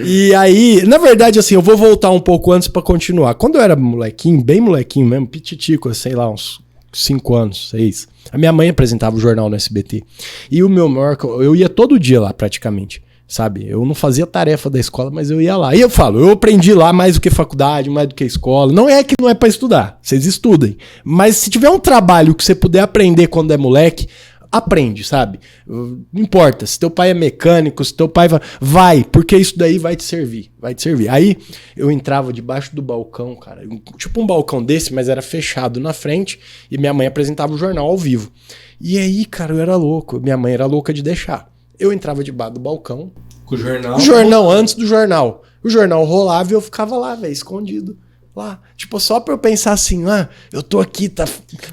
E aí, na verdade, assim, eu vou voltar um pouco antes pra continuar. Quando eu era molequinho, bem molequinho mesmo, pititico, sei lá, uns 5 anos, 6. A minha mãe apresentava o jornal no SBT. E o meu maior... Eu ia todo dia lá, praticamente. Sabe? Eu não fazia tarefa da escola, mas eu ia lá. E eu falo, eu aprendi lá mais do que faculdade, mais do que escola. Não é que não é pra estudar, vocês estudem. Mas se tiver um trabalho que você puder aprender quando é moleque, aprende, sabe? Não importa, se teu pai é mecânico, se teu pai vai, porque isso daí vai te servir, vai te servir. Aí eu entrava debaixo do balcão, cara, tipo um balcão desse, mas era fechado na frente, e minha mãe apresentava o jornal ao vivo. E aí, cara, eu era louco, minha mãe era louca de deixar. Eu entrava debaixo do balcão.
Com o jornal?
O jornal, antes do jornal. O jornal rolava e eu ficava lá, velho, escondido. Lá. Tipo, só pra eu pensar assim, eu tô aqui, tá...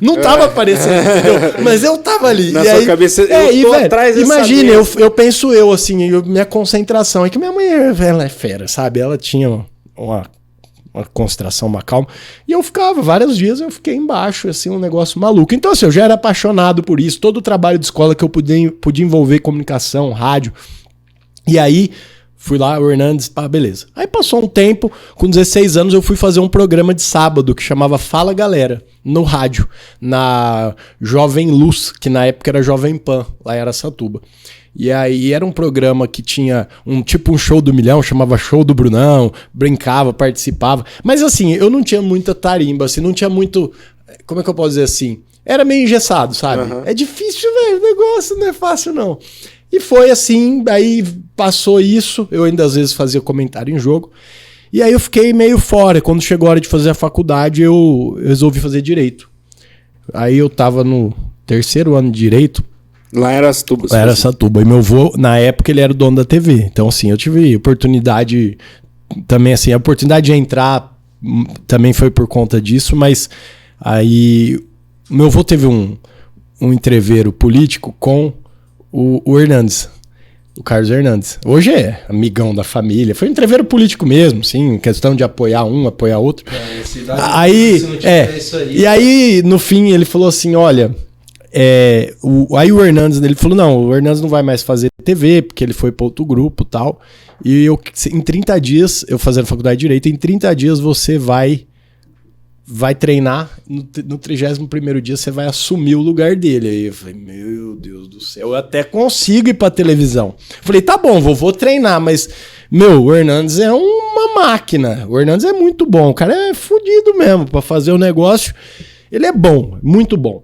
Não tava aparecendo, entendeu? Mas eu tava ali.
Na
e
sua
aí,
cabeça, eu tô
velho,
atrás dessa
imagine,
mesa.
eu penso assim, minha concentração. É que minha mãe, ela é fera, sabe? Ela tinha uma concentração, uma calma. E eu ficava, vários dias eu fiquei embaixo, assim, um negócio maluco. Então, assim, eu já era apaixonado por isso. Todo o trabalho de escola que eu podia envolver comunicação, rádio. E aí, fui lá, o Hernandes, beleza. Aí passou um tempo, com 16 anos, eu fui fazer um programa de sábado que chamava Fala Galera, no rádio, na Jovem Luz, que na época era Jovem Pan, lá em Araçatuba. E aí era um programa que tinha um show do milhão, chamava Show do Brunão, brincava, participava. Mas assim, eu não tinha muita tarimba, assim, não tinha muito... Como é que eu posso dizer assim? Era meio engessado, sabe? Uhum. É difícil, velho, o negócio não é fácil, não. E foi assim, aí passou isso, eu ainda às vezes fazia comentário em jogo, e aí eu fiquei meio fora. Quando chegou a hora de fazer a faculdade, eu resolvi fazer Direito. Aí eu tava no 3º ano de Direito.
Lá em Araçatuba.
Lá em Araçatuba. E meu avô, na época, ele era o dono da TV. Então, assim, eu tive oportunidade também, assim, a oportunidade de entrar também foi por conta disso, mas aí meu avô teve um entreveiro político com o Hernandes, o Carlos Hernandes. Hoje é amigão da família. Foi um entreveiro político mesmo, sim, questão de apoiar um, apoiar outro. E aí, no fim, ele falou assim, olha, aí o Hernandes, ele falou, não, o Hernandes não vai mais fazer TV, porque ele foi para outro grupo e tal. E em 30 dias, eu fazendo faculdade de Direito, em 30 dias você vai treinar, no 31º dia você vai assumir o lugar dele. Aí eu falei, meu Deus do céu, eu até consigo ir pra televisão. Falei, tá bom, vou treinar, mas, o Hernandes é uma máquina. O Hernandes é muito bom, o cara é fodido mesmo pra fazer o negócio. Ele é bom, muito bom.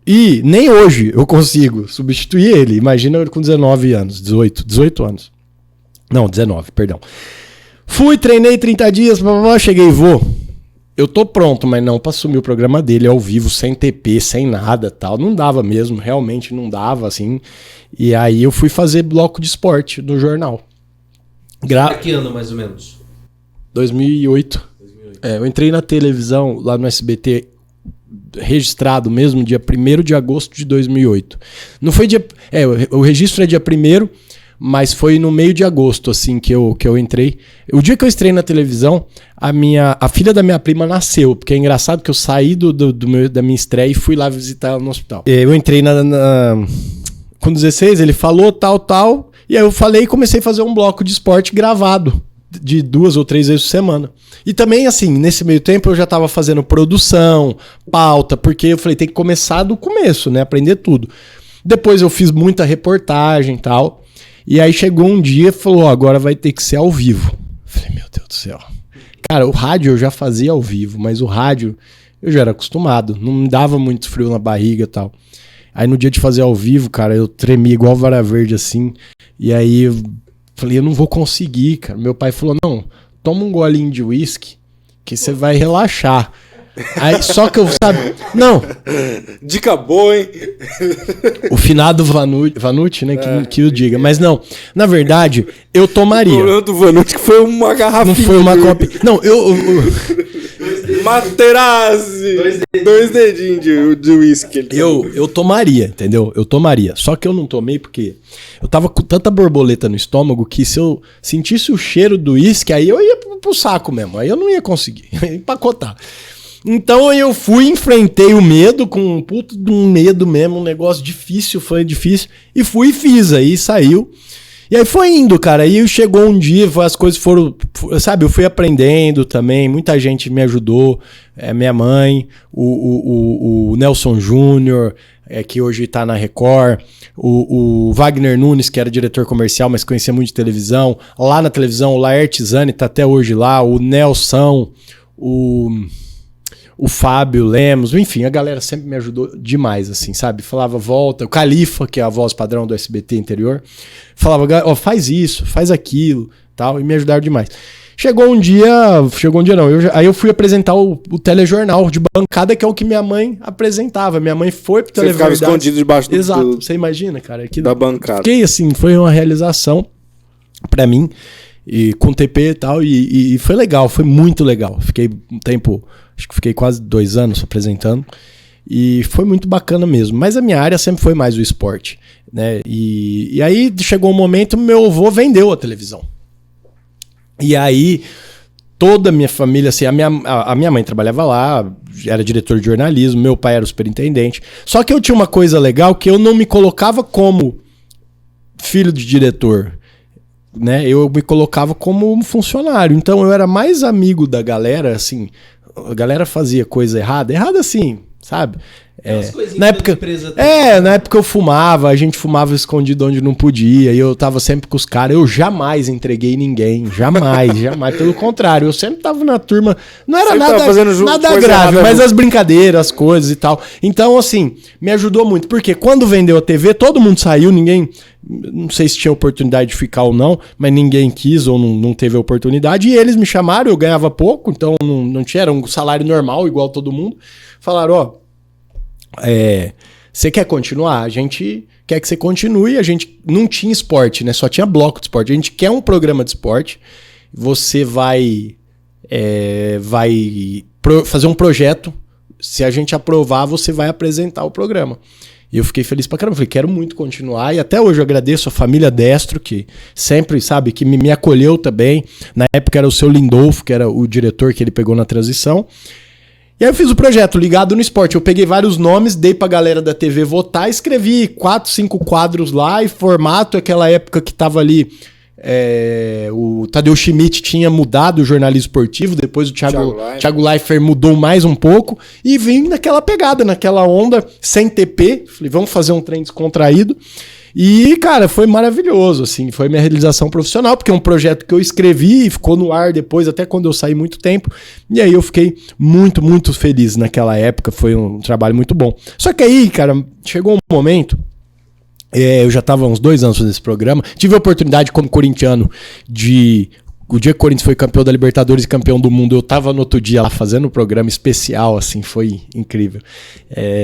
E nem hoje eu consigo substituir ele. Imagina ele com 19 anos, 18 anos. Não, 19, perdão. Fui, treinei 30 dias, cheguei e eu tô pronto, mas não pra assumir o programa dele ao vivo, sem TP, sem nada, tal. Não dava mesmo, realmente não dava, assim. E aí eu fui fazer bloco de esporte no jornal.
Que ano, mais ou menos?
2008. Eu entrei na televisão, lá no SBT, registrado mesmo, dia 1º de agosto de 2008. Não foi dia... o registro é dia 1º, mas foi no meio de agosto, assim, que eu entrei. O dia que eu estreiei na televisão, a filha da minha prima nasceu, porque é engraçado que eu saí da minha estreia e fui lá visitar ela no hospital. Eu entrei com 16, ele falou tal, e aí eu falei e comecei a fazer um bloco de esporte gravado, de 2 ou 3 vezes por semana. E também, assim, nesse meio tempo eu já tava fazendo produção, pauta, porque eu falei, tem que começar do começo, né, aprender tudo. Depois eu fiz muita reportagem e tal. E aí chegou um dia e falou, agora vai ter que ser ao vivo. Falei, meu Deus do céu. Cara, o rádio eu já fazia ao vivo, mas o rádio eu já era acostumado. Não me dava muito frio na barriga e tal. Aí no dia de fazer ao vivo, cara, eu tremia igual vara verde assim. E aí eu falei, eu não vou conseguir, cara. Meu pai falou, não, toma um golinho de uísque que você vai relaxar. Aí, só que eu, sabe... Não.
Dica boa, hein?
O finado Vanucci, né? Que o diga. Mas não, na verdade, eu tomaria. O
problema do Vanucci que foi uma garrafinha.
Não foi uma copinha. Não,
Materazzi! 2 dedinhos de uísque.
Eu tomaria, entendeu? Eu tomaria. Só que eu não tomei porque eu tava com tanta borboleta no estômago que se eu sentisse o cheiro do uísque, aí eu ia pro saco mesmo. Aí eu não ia conseguir empacotar. Então eu fui, enfrentei o medo com um puto de um medo mesmo, um negócio difícil, foi difícil. E fui e fiz, aí saiu. E aí foi indo, cara. Aí chegou um dia, as coisas foram... Sabe, eu fui aprendendo também. Muita gente me ajudou. Minha mãe, o Nelson Júnior, que hoje tá na Record. O Wagner Nunes, que era diretor comercial, mas conhecia muito de televisão. Lá na televisão, o Laerte Zani tá até hoje lá. O Nelson, o Fábio Lemos, enfim, a galera sempre me ajudou demais, assim, sabe? Falava, volta. O Califa, que é a voz padrão do SBT interior, falava, ó, faz isso, faz aquilo, tal, e me ajudaram demais. Chegou um dia não, aí eu fui apresentar o telejornal de bancada, que é o que minha mãe apresentava. Minha mãe foi pro televerdade. Você ficava
escondido debaixo do...
Exato, você imagina, cara.
Da bancada.
Fiquei assim, foi uma realização pra mim, e com TP e tal, e foi legal, foi muito legal. Fiquei um tempo... Acho que fiquei quase 2 anos apresentando e foi muito bacana mesmo. Mas a minha área sempre foi mais o esporte, né? E aí chegou um momento, meu avô vendeu a televisão. E aí toda a minha família, assim, a minha mãe trabalhava lá, era diretor de jornalismo, meu pai era o superintendente. Só que eu tinha uma coisa legal que eu não me colocava como filho de diretor, né? Eu me colocava como funcionário. Então eu era mais amigo da galera, assim... A galera fazia coisa errada assim, sabe? Na época eu fumava, a gente fumava escondido onde não podia, e eu tava sempre com os caras. Eu jamais entreguei ninguém, jamais. Pelo contrário, eu sempre tava na turma. Não era nada grave, mas as brincadeiras, as coisas e tal. Então, assim, me ajudou muito, porque quando vendeu a TV, todo mundo saiu, ninguém. Não sei se tinha oportunidade de ficar ou não, mas ninguém quis ou não teve a oportunidade. E eles me chamaram, eu ganhava pouco, então não tinha, era um salário normal, igual todo mundo. Falaram, ó, você quer continuar? A gente quer que você continue. A gente não tinha esporte, né? Só tinha bloco de esporte. A gente quer um programa de esporte. Você vai fazer um projeto. Se a gente aprovar, você vai apresentar o programa. E eu fiquei feliz pra caramba. Falei, quero muito continuar. E até hoje eu agradeço a família Destro, que sempre, sabe, que me acolheu também. Na época era o seu Lindolfo, que era o diretor que ele pegou na transição. E aí eu fiz o projeto Ligado no Esporte. Eu peguei vários nomes, dei pra galera da TV votar, escrevi 4, 5 quadros lá, e formato, aquela época que tava ali... o Tadeu Schmidt tinha mudado o jornalismo esportivo, depois o Thiago Leifert mudou mais um pouco, e vim naquela pegada, naquela onda, sem TP. Falei, vamos fazer um trem descontraído. E, cara, foi maravilhoso, assim, foi minha realização profissional, porque é um projeto que eu escrevi e ficou no ar depois, até quando eu saí muito tempo, e aí eu fiquei muito, muito feliz naquela época, foi um trabalho muito bom. Só que aí, cara, chegou um momento... eu já estava há uns 2 anos fazendo esse programa. Tive a oportunidade, como corintiano, o dia que o Corinthians foi campeão da Libertadores e campeão do mundo, eu estava no outro dia lá fazendo um programa especial, assim, foi incrível.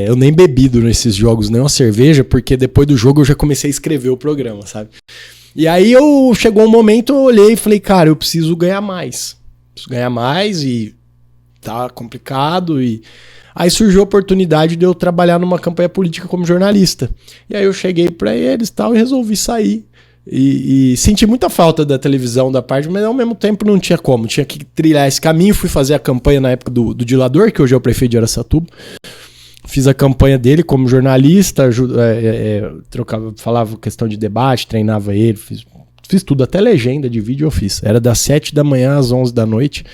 Eu nem bebi nesses jogos, nem uma cerveja, porque depois do jogo eu já comecei a escrever o programa, sabe? E aí chegou um momento, eu olhei e falei, cara, eu preciso ganhar mais. E tá complicado e... Aí surgiu a oportunidade de eu trabalhar numa campanha política como jornalista. E aí eu cheguei pra eles e resolvi sair. E senti muita falta da televisão da parte, mas ao mesmo tempo não tinha como. Tinha que trilhar esse caminho. Fui fazer a campanha na época do Dilador, que hoje é o prefeito de Araçatuba. Fiz a campanha dele como jornalista, falava questão de debate, treinava ele, fiz tudo, até legenda de vídeo eu fiz. Era das 7 da manhã às 11 da noite.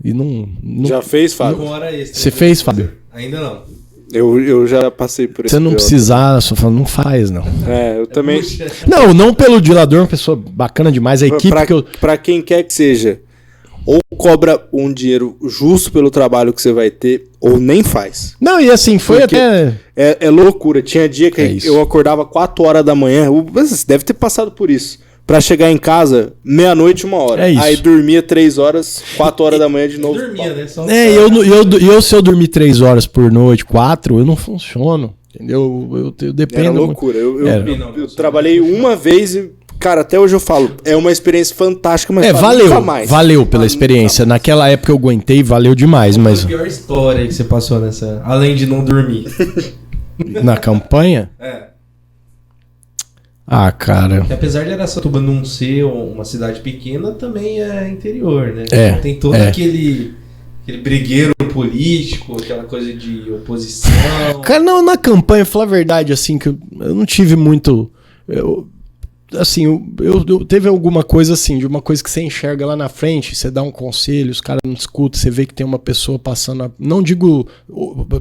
E não
já fez, Fábio?
Você fez, Fábio?
Ainda não.
Eu já passei por isso.
Você não precisar, só falando, não faz, não.
Eu também.
Não pelo Dilador, uma pessoa bacana demais. A equipe
pra quem quer que seja, ou cobra um dinheiro justo pelo trabalho que você vai ter, ou nem faz.
Não, e assim, foi
porque
até...
É loucura. Tinha dia que eu acordava 4 horas da manhã. Você deve ter passado por isso. Pra chegar em casa, meia-noite, 1 hora.
É isso.
Aí dormia 3 horas, 4 horas da manhã de novo.
Dormia, né?
Se eu dormir 3 horas por noite, 4, eu não funciono. Entendeu? Eu dependo.
Era loucura. Eu trabalhei uma vez e Cara, até hoje eu falo, é uma experiência fantástica, mas
valeu,
mais.
valeu pela experiência. Naquela época eu aguentei, valeu demais,
Qual
mas
foi a pior história que você passou nessa, além de não dormir?
na campanha, cara,
Porque apesar de Araçatuba não ser uma cidade pequena, também é interior, né?
É,
Então tem todo aquele brigueiro político, aquela coisa de oposição.
cara, não, na campanha, falar a verdade, assim, que eu não tive muito. Teve alguma coisa assim, de uma coisa que você enxerga lá na frente, você dá um conselho, os caras não escutam, você vê que tem uma pessoa passando. Não digo,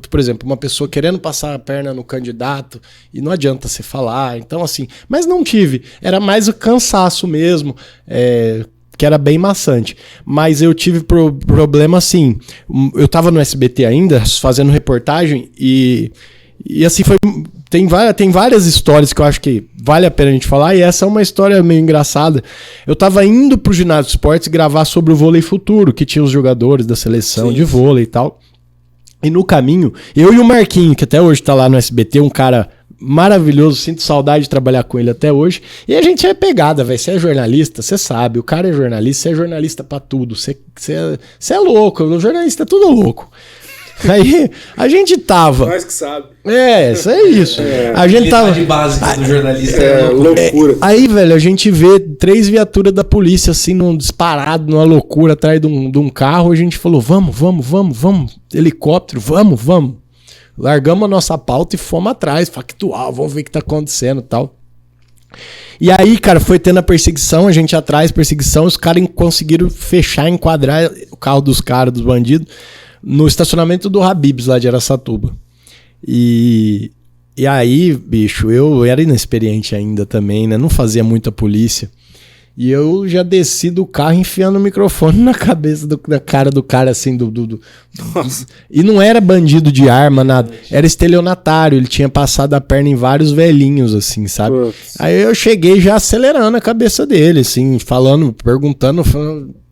por exemplo, uma pessoa querendo passar a perna no candidato e não adianta você falar. Então, assim, mas não tive. Era mais o cansaço mesmo. Que era bem maçante. Mas eu tive problema assim. Eu tava no SBT ainda, fazendo reportagem, e assim foi. Tem várias histórias que eu acho que vale a pena a gente falar, e essa é uma história meio engraçada. Eu tava indo pro ginásio de esportes gravar sobre o vôlei futuro, que tinha os jogadores da seleção de vôlei e tal. E no caminho, eu e o Marquinho, que até hoje tá lá no SBT, um cara maravilhoso, sinto saudade de trabalhar com ele até hoje. E a gente é pegada, velho. Você é jornalista, você sabe. O cara é jornalista, você é jornalista pra tudo. Você é louco, o jornalista é tudo louco. Aí a gente tava.
Nós que sabe.
Isso é isso. A gente tava.
De básica do jornalista
loucura.
Aí, velho, a gente vê 3 viaturas da polícia assim, num disparado, numa loucura, atrás de um carro. A gente falou: vamos. Helicóptero, vamos. Largamos a nossa pauta e fomos atrás, factual, vamos ver o que tá acontecendo e tal. E aí, cara, foi tendo a perseguição, a gente atrás, perseguição, os caras conseguiram enquadrar o carro dos caras, dos bandidos, no estacionamento do Habib's lá de Araçatuba. E aí, bicho, eu era inexperiente ainda também, né? Não fazia muita polícia. E eu já desci do carro enfiando o microfone na cabeça da cara do cara, assim, E não era bandido de arma, nada. Era estelionatário, ele tinha passado a perna em vários velhinhos, assim, sabe? Aí eu cheguei já acelerando a cabeça dele, assim, perguntando,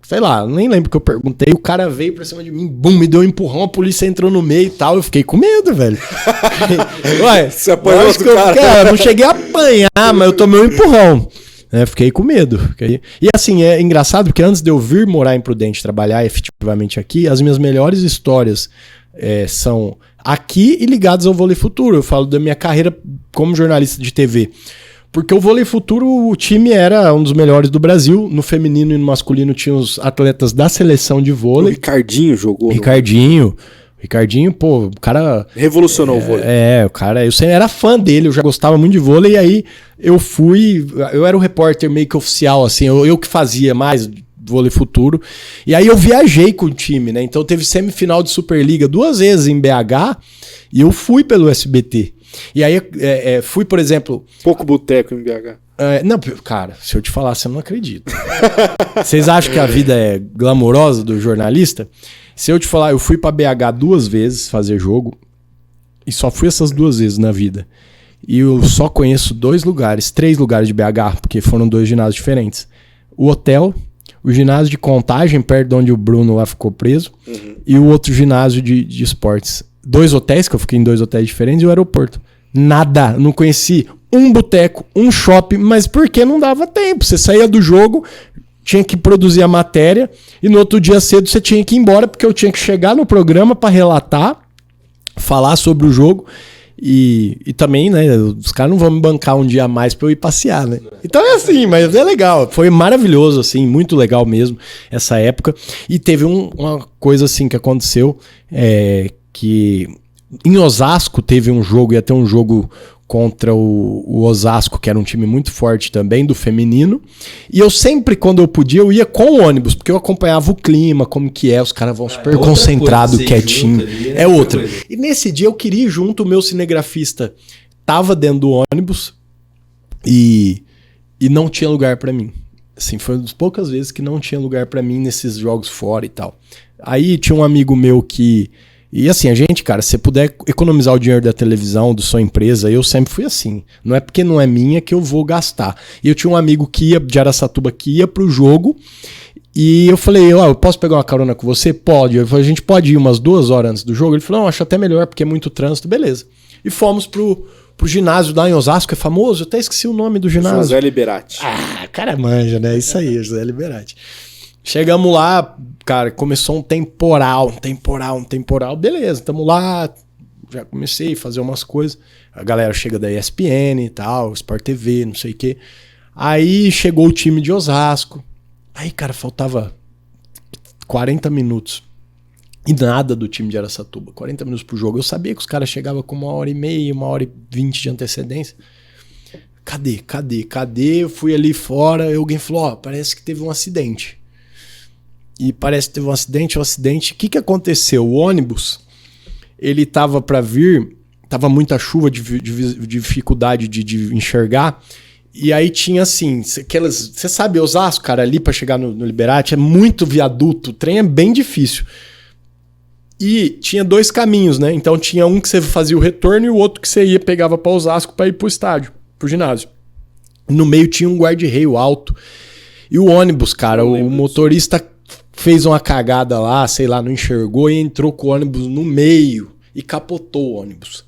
sei lá, nem lembro o que eu perguntei. O cara veio pra cima de mim, me deu um empurrão, a polícia entrou no meio e tal. Eu fiquei com medo, velho. Ué,
você apanhou do cara?
Cara, não cheguei a apanhar, mas eu tomei um empurrão. Fiquei com medo. E assim, é engraçado porque antes de eu vir morar em Prudente, trabalhar efetivamente aqui, as minhas melhores histórias são aqui e ligadas ao Vôlei Futuro. Eu falo da minha carreira como jornalista de TV. Porque o Vôlei Futuro, o time era um dos melhores do Brasil. No feminino e no masculino tinha os atletas da seleção de vôlei.
O Ricardinho jogou.
Ricardinho, pô, o cara...
revolucionou o vôlei.
O cara, eu sempre era fã dele, eu já gostava muito de vôlei, e aí eu era o repórter meio que oficial, assim, eu que fazia mais Vôlei Futuro, e aí eu viajei com o time, né, então teve semifinal de Superliga 2 vezes em BH, e eu fui pelo SBT. E aí fui, por exemplo...
Pouco boteco em BH.
Não, cara, se eu te falar, você não acredita. Vocês acham que a vida é glamourosa do jornalista? Se eu te falar, eu fui pra BH 2 vezes fazer jogo, e só fui essas 2 vezes na vida. E eu só conheço 3 lugares de BH, porque foram 2 ginásios diferentes. O hotel, o ginásio de Contagem, perto de onde o Bruno lá ficou preso, e o outro ginásio de esportes. 2 hotéis, que eu fiquei em 2 hotéis diferentes, e o aeroporto. Nada, não conheci um boteco, um shopping, mas porque não dava tempo. Você saía do jogo, tinha que produzir a matéria, e no outro dia cedo você tinha que ir embora, porque eu tinha que chegar no programa para relatar, falar sobre o jogo, e também, né, os caras não vão me bancar um dia a mais para eu ir passear, né? Então é assim, mas é legal, foi maravilhoso, assim, muito legal mesmo essa época. E teve uma coisa assim que aconteceu, que em Osasco teve um jogo, ia ter um jogo contra o Osasco, que era um time muito forte também, do feminino. E eu sempre, quando eu podia, eu ia com o ônibus, porque eu acompanhava o clima, como que os caras vão super concentrados, quietinho. É outra. E nesse dia eu queria ir junto, o meu cinegrafista tava dentro do ônibus e não tinha lugar pra mim. Assim, foi uma das poucas vezes que não tinha lugar pra mim nesses jogos fora e tal. Aí tinha um amigo meu que... E assim, a gente, cara, se você puder economizar o dinheiro da televisão, da sua empresa, eu sempre fui assim. Não é porque não é minha que eu vou gastar. E eu tinha um amigo que ia de Araçatuba, que ia pro jogo, e eu falei, eu posso pegar uma carona com você? Pode. Eu falei, a gente pode ir umas 2 horas antes do jogo? Ele falou, não, acho até melhor, porque é muito trânsito, beleza. E fomos pro ginásio lá em Osasco, é famoso, eu até esqueci o nome do ginásio.
José Liberati.
Cara manja, né? Isso aí, José Liberati. Chegamos lá, cara, começou um temporal, beleza, tamo lá, já comecei a fazer umas coisas, a galera chega da ESPN e tal, Sport TV, não sei o quê. Aí chegou o time de Osasco, aí, cara, faltava 40 minutos e nada do time de Araçatuba, 40 minutos pro jogo. Eu sabia que os caras chegavam com 1h30, 1h20 de antecedência. Cadê? Eu fui ali fora, alguém falou, parece que teve um acidente. E parece que teve um acidente. O que aconteceu? O ônibus, ele tava para vir, tava muita chuva, de dificuldade de enxergar, e aí tinha assim, aquelas, você sabe, Osasco, cara, ali para chegar no Liberati é muito viaduto, o trem é bem difícil. E tinha 2 caminhos, né? Então tinha um que você fazia o retorno e o outro que você pegava para Osasco para ir pro estádio, pro ginásio. No meio tinha um guarda-reio alto. E o ônibus, cara, o motorista fez uma cagada lá, sei lá, não enxergou e entrou com o ônibus no meio e capotou o ônibus.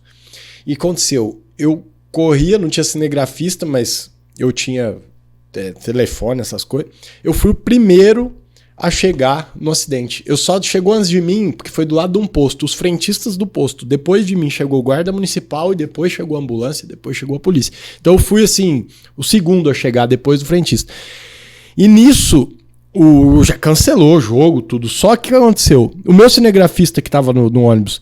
E aconteceu, eu corria, não tinha cinegrafista, mas eu tinha telefone, essas coisas. Eu fui o primeiro a chegar no acidente. Eu só chegou antes de mim, porque foi do lado de um posto, os frentistas do posto. Depois de mim chegou o guarda municipal e depois chegou a ambulância, depois chegou a polícia. Então eu fui assim, o segundo a chegar depois do frentista. E nisso já cancelou o jogo, tudo. Só que o que aconteceu? O meu cinegrafista que estava no ônibus,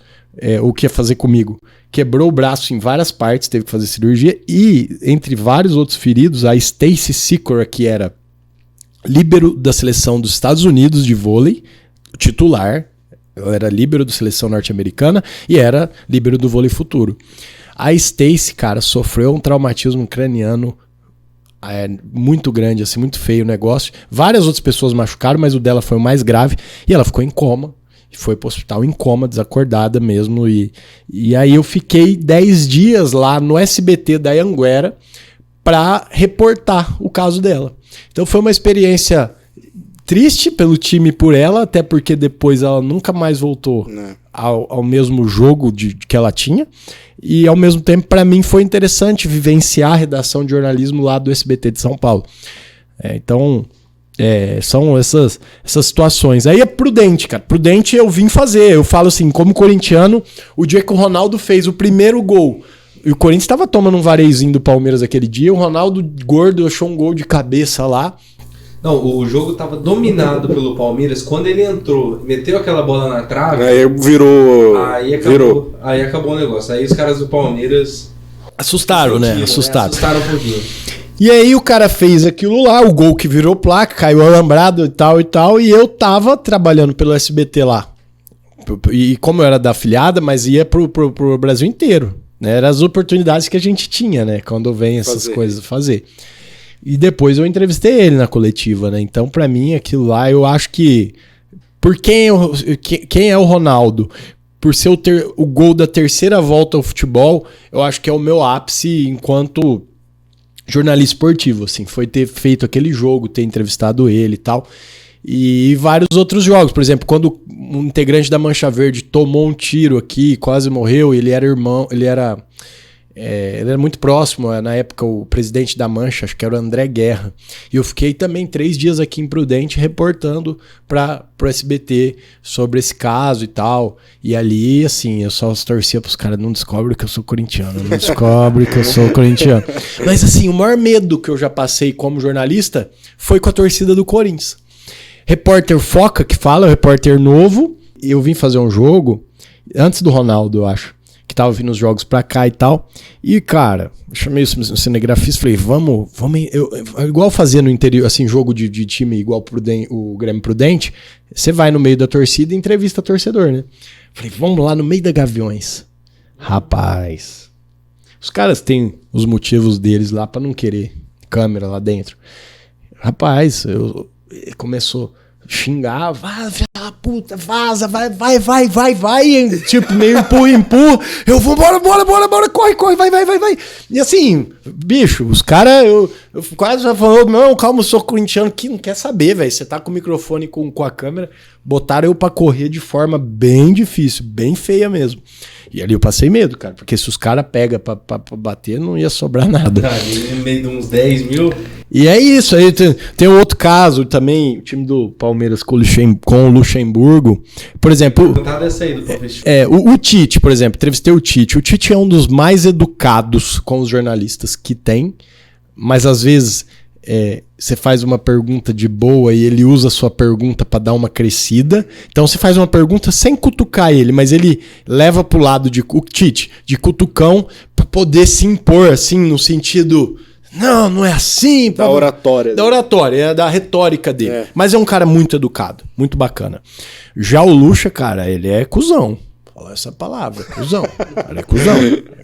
o que ia fazer comigo, quebrou o braço em várias partes, teve que fazer cirurgia. E, entre vários outros feridos, a Stacy Sicora, que era líbero da seleção dos Estados Unidos de vôlei, titular, ela era líbero da seleção norte-americana e era líbero do vôlei futuro. A Stacy, cara, sofreu um traumatismo craniano muito grande, assim, muito feio o negócio. Várias outras pessoas machucaram, mas o dela foi o mais grave e ela ficou em coma. Foi pro hospital em coma, desacordada mesmo. E aí eu fiquei 10 dias lá no SBT da Anhanguera para reportar o caso dela. Então foi uma experiência triste pelo time e por ela, até porque depois ela nunca mais voltou ao mesmo jogo que ela tinha. E ao mesmo tempo, para mim, foi interessante vivenciar a redação de jornalismo lá do SBT de São Paulo. Então, são essas situações. Aí é Prudente, cara. Prudente eu vim fazer. Eu falo assim, como corintiano, o dia que o Ronaldo fez o primeiro gol, e o Corinthians estava tomando um vareizinho do Palmeiras aquele dia, o Ronaldo gordo achou um gol de cabeça lá.
Não, o jogo tava dominado pelo Palmeiras. Quando ele entrou, meteu aquela bola na trave.
Aí virou.
Aí acabou o negócio. Aí os caras do Palmeiras
assustaram, né? Assustaram
um pouquinho.
E aí o cara fez aquilo lá, o gol que virou placa, caiu alambrado e tal. E eu tava trabalhando pelo SBT lá. E como eu era da afiliada, mas ia pro Brasil inteiro. Né? Eram as oportunidades que a gente tinha, né? Quando vem essas coisas fazer. E depois eu entrevistei ele na coletiva, né? Então, pra mim, aquilo lá, eu acho que... Por quem é o Ronaldo? Por ser o gol da terceira volta ao futebol, eu acho que é o meu ápice enquanto jornalista esportivo, assim. Foi ter feito aquele jogo, ter entrevistado ele e tal. E vários outros jogos. Por exemplo, quando um integrante da Mancha Verde tomou um tiro aqui, quase morreu, ele era muito próximo, na época, o presidente da Mancha, acho que era o André Guerra. E eu fiquei também 3 dias aqui em Prudente reportando pro SBT sobre esse caso e tal. E ali, assim, eu só torcia pros caras, não descobre que eu sou corintiano, não descobre que eu sou corintiano. Mas assim, o maior medo que eu já passei como jornalista foi com a torcida do Corinthians. Repórter Foca, que fala, o repórter novo, eu vim fazer um jogo, antes do Ronaldo, eu acho, que tava vindo os jogos pra cá e tal. E, cara, eu chamei o cinegrafista e falei, vamos igual fazia no interior, assim, jogo de time igual o Grêmio Prudente, você vai no meio da torcida e entrevista torcedor, né? Falei, vamos lá no meio da Gaviões. Rapaz, os caras têm os motivos deles lá pra não querer câmera lá dentro. Rapaz, começou xingava, filha da puta, vaza, vai, tipo, meio empurra, eu vou, bora, corre, vai. E assim, bicho, os caras, eu quase já falou, não, calma, eu sou corintiano, que não quer saber, velho, você tá com o microfone com a câmera, botaram eu pra correr de forma bem difícil, bem feia mesmo. E ali eu passei medo, cara, porque se os caras pegam pra bater, não ia sobrar nada.
No meio de uns 10 mil...
E é isso, aí tem outro caso também, o time do Palmeiras com o Luxemburgo, por exemplo, o Tite, por exemplo, entrevistei o Tite é um dos mais educados com os jornalistas que tem, mas às vezes você faz uma pergunta de boa e ele usa a sua pergunta para dar uma crescida, então você faz uma pergunta sem cutucar ele, mas ele leva pro lado o Tite, de cutucão, para poder se impor, assim, no sentido... Não é assim.
Da oratória.
Da oratória, da retórica dele. Mas é um cara muito educado, muito bacana. Já o Lucha, cara, ele é cuzão. Fala essa palavra, cuzão. Ele é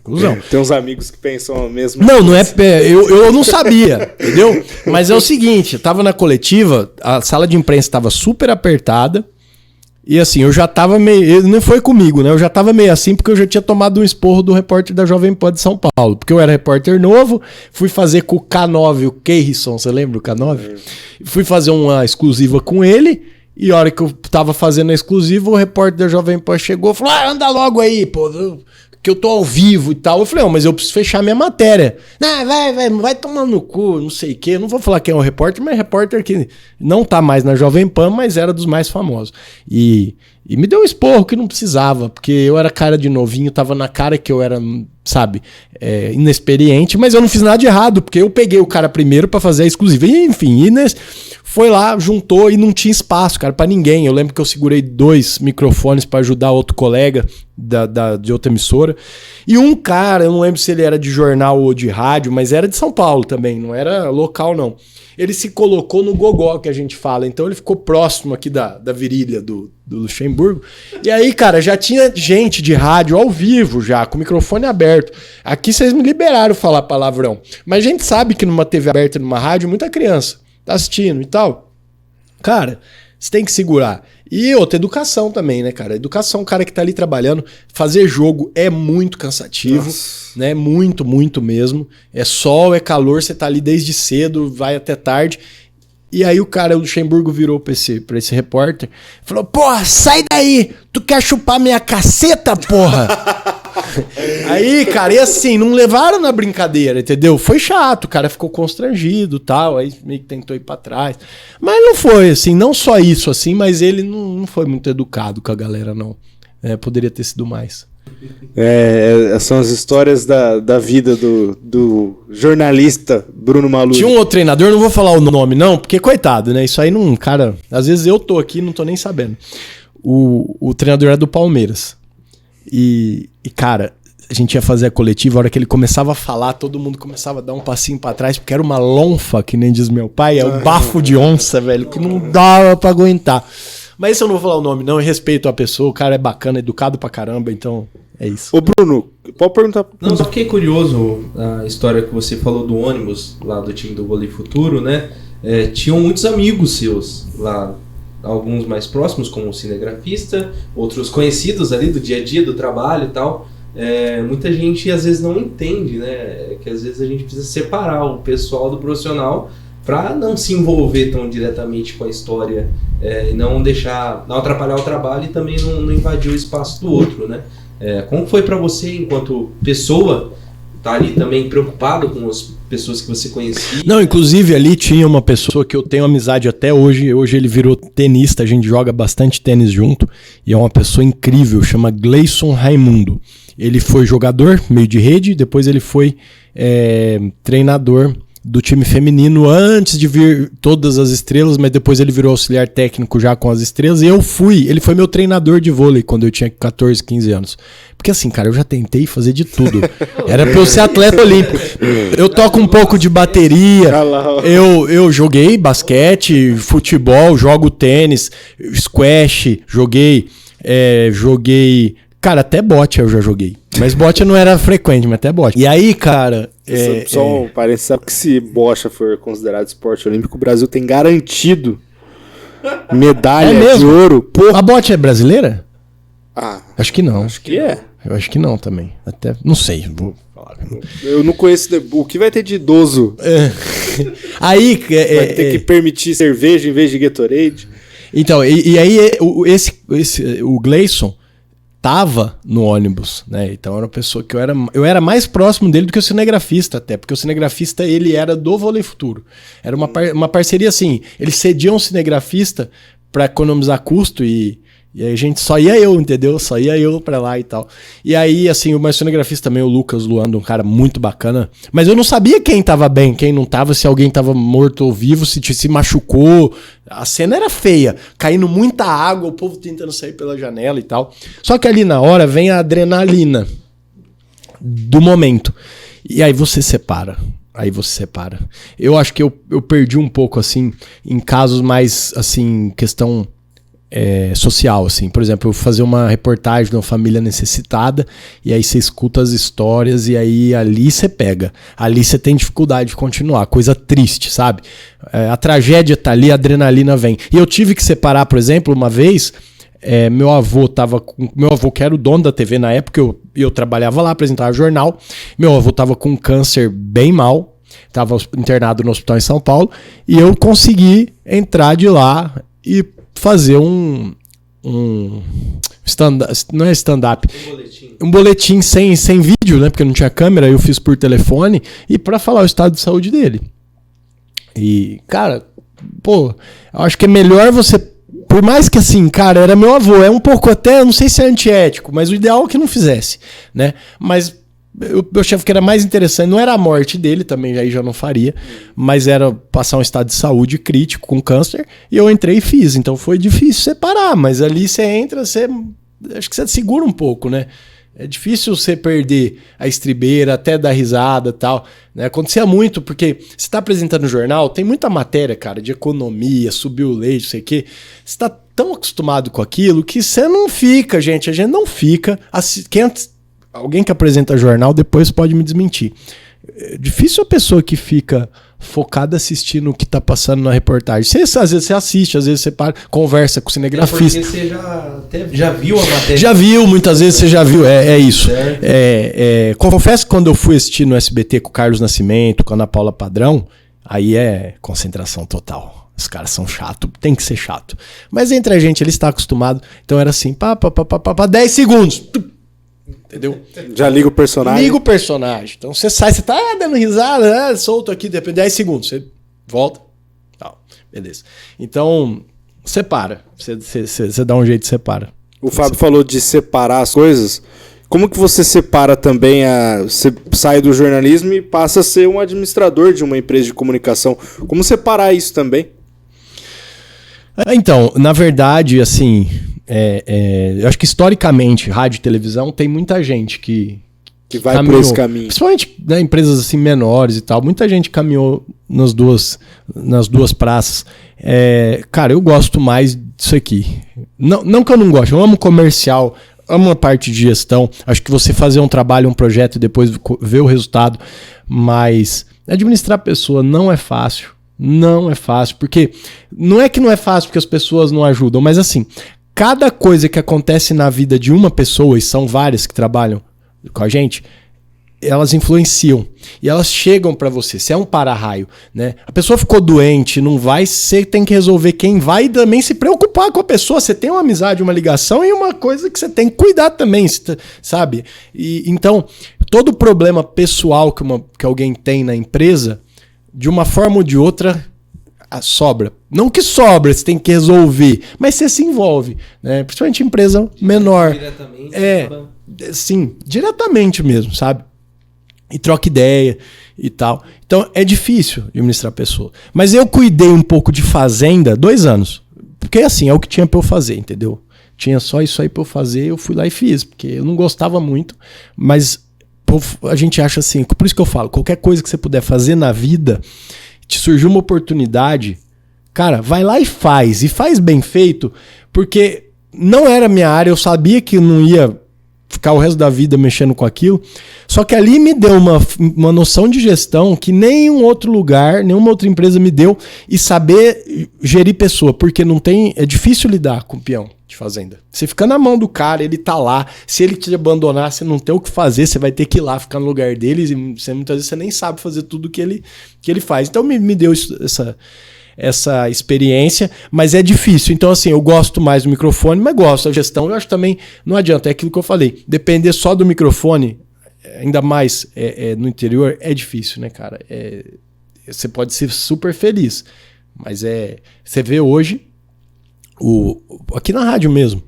cuzão.
Tem uns amigos que pensam mesmo.
Não é... Eu não sabia, entendeu? Mas é o seguinte, eu tava na coletiva, a sala de imprensa tava super apertada, e assim, eu já tava meio... Ele não foi comigo, né? Eu já tava meio assim porque eu já tinha tomado um esporro do repórter da Jovem Pan de São Paulo. Porque eu era repórter novo, fui fazer com o K9, o Keirson, você lembra o K9? Fui fazer uma exclusiva com ele, e a hora que eu tava fazendo a exclusiva, o repórter da Jovem Pan chegou e falou, anda logo aí, pô, que eu tô ao vivo e tal. Eu falei, mas eu preciso fechar minha matéria. Vai tomar no cu, não sei o quê. Eu não vou falar quem é o repórter, mas é repórter que não tá mais na Jovem Pan, mas era dos mais famosos. E me deu um esporro que não precisava, porque eu era cara de novinho, tava na cara que eu era, sabe, inexperiente, mas eu não fiz nada de errado, porque eu peguei o cara primeiro pra fazer a exclusiva. E, enfim, foi lá, juntou e não tinha espaço, cara, pra ninguém. Eu lembro que eu segurei 2 microfones pra ajudar outro colega de outra emissora. E um cara, eu não lembro se ele era de jornal ou de rádio, mas era de São Paulo também, não era local, não. Ele se colocou no gogó, que a gente fala. Então ele ficou próximo aqui da virilha do Luxemburgo. E aí, cara, já tinha gente de rádio ao vivo já, com o microfone aberto. Aqui vocês me liberaram falar palavrão. Mas a gente sabe que numa TV aberta, numa rádio, muita criança tá assistindo e tal. Cara, você tem que segurar. E outra, educação também, né, cara? Educação, o cara que tá ali trabalhando, fazer jogo é muito cansativo, né? Muito, muito mesmo. É sol, é calor, você tá ali desde cedo, vai até tarde. E aí o Luxemburgo virou pra esse repórter, falou, porra, sai daí! Tu quer chupar minha caceta, porra? Aí, cara, e assim, não levaram na brincadeira, entendeu? Foi chato, o cara ficou constrangido e tal, aí meio que tentou ir pra trás. Mas não foi, assim, não só isso, assim, mas ele não foi muito educado com a galera, não. Poderia ter sido mais.
São as histórias da vida do jornalista Bruno Maluri.
Tinha um outro treinador, não vou falar o nome não, porque coitado, né? Isso aí não, cara, às vezes eu tô aqui e não tô nem sabendo. O treinador era do Palmeiras. E, cara, a gente ia fazer a coletiva, a hora que ele começava a falar, todo mundo começava a dar um passinho pra trás, porque era uma lonfa, que nem diz meu pai, é o bafo de onça, velho, que não dava pra aguentar. Mas isso eu não vou falar o nome, não, eu respeito a pessoa, o cara é bacana, educado pra caramba, então é isso.
Ô Bruno, pode perguntar.
Não, só fiquei curioso, a história que você falou do ônibus, lá do time do Vôlei Futuro, né? Tinham muitos amigos seus lá, alguns mais próximos, como o cinegrafista, outros conhecidos ali do dia a dia, do trabalho e tal. Muita gente às vezes não entende, né? Que às vezes a gente precisa separar o pessoal do profissional para não se envolver tão diretamente com a história e não atrapalhar o trabalho e também não invadir o espaço do outro, né? Como foi para você, enquanto pessoa, tá ali também preocupado com as pessoas que você conhecia?
Não, inclusive ali tinha uma pessoa que eu tenho amizade até hoje. Hoje ele virou tenista, a gente joga bastante tênis junto. E é uma pessoa incrível, chama Gleison Raimundo. Ele foi jogador, meio de rede, depois ele foi treinador do time feminino antes de vir todas as estrelas, mas depois ele virou auxiliar técnico já com as estrelas. E ele foi meu treinador de vôlei quando eu tinha 14, 15 anos. Porque assim, cara, eu já tentei fazer de tudo. Era pra eu ser atleta olímpico. Eu toco um pouco de bateria, eu joguei basquete, futebol, jogo tênis, squash, joguei... Cara, até bote eu já joguei. Mas bote não era frequente, mas até bote. E aí, cara...
Só um parênteses, sabe que se bocha for considerado esporte olímpico, o Brasil tem garantido Medalha de ouro. Porra.
A Bote é brasileira?
Ah,
Acho que não.
acho que é.
Eu acho que não também. Até, não sei. Vou falar.
Eu não conheço. O que vai ter de idoso?
Aí...
Vai ter que permitir cerveja em vez de Gatorade?
Então, e aí o Gleison tava no ônibus, né? Então era uma pessoa que eu era mais próximo dele do que o cinegrafista até, porque o cinegrafista ele era do Vôlei Futuro. Era uma parceria assim, eles cediam o cinegrafista para economizar custo e aí a gente só ia eu, entendeu? Só ia eu pra lá e tal. E aí, assim, o meu cinegrafista também, o Lucas Luando, um cara muito bacana. Mas eu não sabia quem tava bem, quem não tava, se alguém tava morto ou vivo, se machucou. A cena era feia. Caindo muita água, o povo tentando sair pela janela e tal. Só que ali na hora vem a adrenalina do momento. E aí você separa. Eu acho que eu perdi um pouco, assim, em casos mais, assim, questão... social, assim. Por exemplo, eu vou fazer uma reportagem de uma família necessitada e aí você escuta as histórias e aí ali você pega. Ali você tem dificuldade de continuar. Coisa triste, sabe? A tragédia tá ali, a adrenalina vem. E eu tive que separar, por exemplo, uma vez... meu avô que era o dono da TV na época, eu trabalhava lá, apresentava jornal. Meu avô tava com câncer bem mal, tava internado no hospital em São Paulo, e eu consegui entrar de lá e fazer um stand-up, não é stand-up, um boletim sem vídeo, né, porque não tinha câmera, eu fiz por telefone, e para falar o estado de saúde dele. E, cara, pô, eu acho que é melhor você, por mais que assim, cara, era meu avô, é um pouco até, não sei se é antiético, mas o ideal é que não fizesse, né, mas eu achava que era mais interessante, não era a morte dele, também aí já não faria, mas era passar um estado de saúde crítico com câncer, e eu entrei e fiz, então foi difícil separar, mas ali você entra, acho que você segura um pouco, né? É difícil você perder a estribeira, até dar risada e tal, né? Acontecia muito, porque você tá apresentando no jornal, tem muita matéria, cara, de economia, subiu o leite, não sei o quê, você tá tão acostumado com aquilo que você não fica, gente, a gente não fica, alguém que apresenta jornal depois pode me desmentir. É difícil a pessoa que fica focada assistindo o que tá passando na reportagem. Às vezes você assiste, às vezes você conversa com o cinegrafista.
Porque você já viu a matéria.
Já viu, muitas vezes você já viu. É isso. Confesso que quando eu fui assistir no SBT com o Carlos Nascimento, com a Ana Paula Padrão, aí é concentração total. Os caras são chatos, tem que ser chato. Mas entre a gente, ele está acostumado. Então era assim, 10 segundos. Entendeu?
Já liga o personagem.
Liga o personagem. Então você sai, você tá dando risada, solto aqui, depois de 10 segundos. Você volta. Tal. Beleza. Então, separa. Você dá um jeito de separa.
O Fábio falou de separar as coisas. Como que você separa também você sai do jornalismo e passa a ser um administrador de uma empresa de comunicação? Como separar isso também?
Então, na verdade, assim... eu acho que historicamente, rádio e televisão, tem muita gente que
vai por esse caminho.
Principalmente, né, empresas assim menores e tal. Muita gente caminhou nas duas praças. Cara, eu gosto mais disso aqui. Não que eu não goste, eu amo comercial, amo a parte de gestão. Acho que você fazer um trabalho, um projeto e depois ver o resultado. Mas administrar pessoa não é fácil. Não é fácil, porque não é que não é fácil porque as pessoas não ajudam, mas assim, cada coisa que acontece na vida de uma pessoa, e são várias que trabalham com a gente, elas influenciam e elas chegam pra você. Você é um para-raio, né? A pessoa ficou doente, não vai, você tem que resolver quem vai e também se preocupar com a pessoa. Você tem uma amizade, uma ligação e uma coisa que você tem que cuidar também, sabe? E então, todo problema pessoal que alguém tem na empresa, de uma forma ou de outra, sobra. Não que sobra, você tem que resolver, mas você se envolve, né? Principalmente em empresa menor.
Diretamente.
Sim, diretamente mesmo, sabe? E troca ideia e tal. Então é difícil administrar pessoa. Mas eu cuidei um pouco de fazenda 2 anos. Porque assim, é o que tinha pra eu fazer, entendeu? Tinha só isso aí pra eu fazer, eu fui lá e fiz. Porque eu não gostava muito, mas a gente acha assim, por isso que eu falo, qualquer coisa que você puder fazer na vida, te surgiu uma oportunidade, cara, vai lá e faz bem feito, porque não era minha área, eu sabia que não ia ficar o resto da vida mexendo com aquilo. Só que ali me deu uma noção de gestão que nenhum outro lugar, nenhuma outra empresa me deu, e saber gerir pessoa, porque é difícil lidar com o peão de fazenda. Você fica na mão do cara, ele tá lá, se ele te abandonar, você não tem o que fazer, você vai ter que ir lá ficar no lugar dele, e muitas vezes você nem sabe fazer tudo que ele faz. Então me deu essa experiência, mas é difícil. Então, assim, eu gosto mais do microfone, mas gosto da gestão. Eu acho também, não adianta, é aquilo que eu falei, depender só do microfone, ainda mais no interior, é difícil, né, cara? Você pode ser super feliz, mas você vê hoje, aqui na rádio mesmo,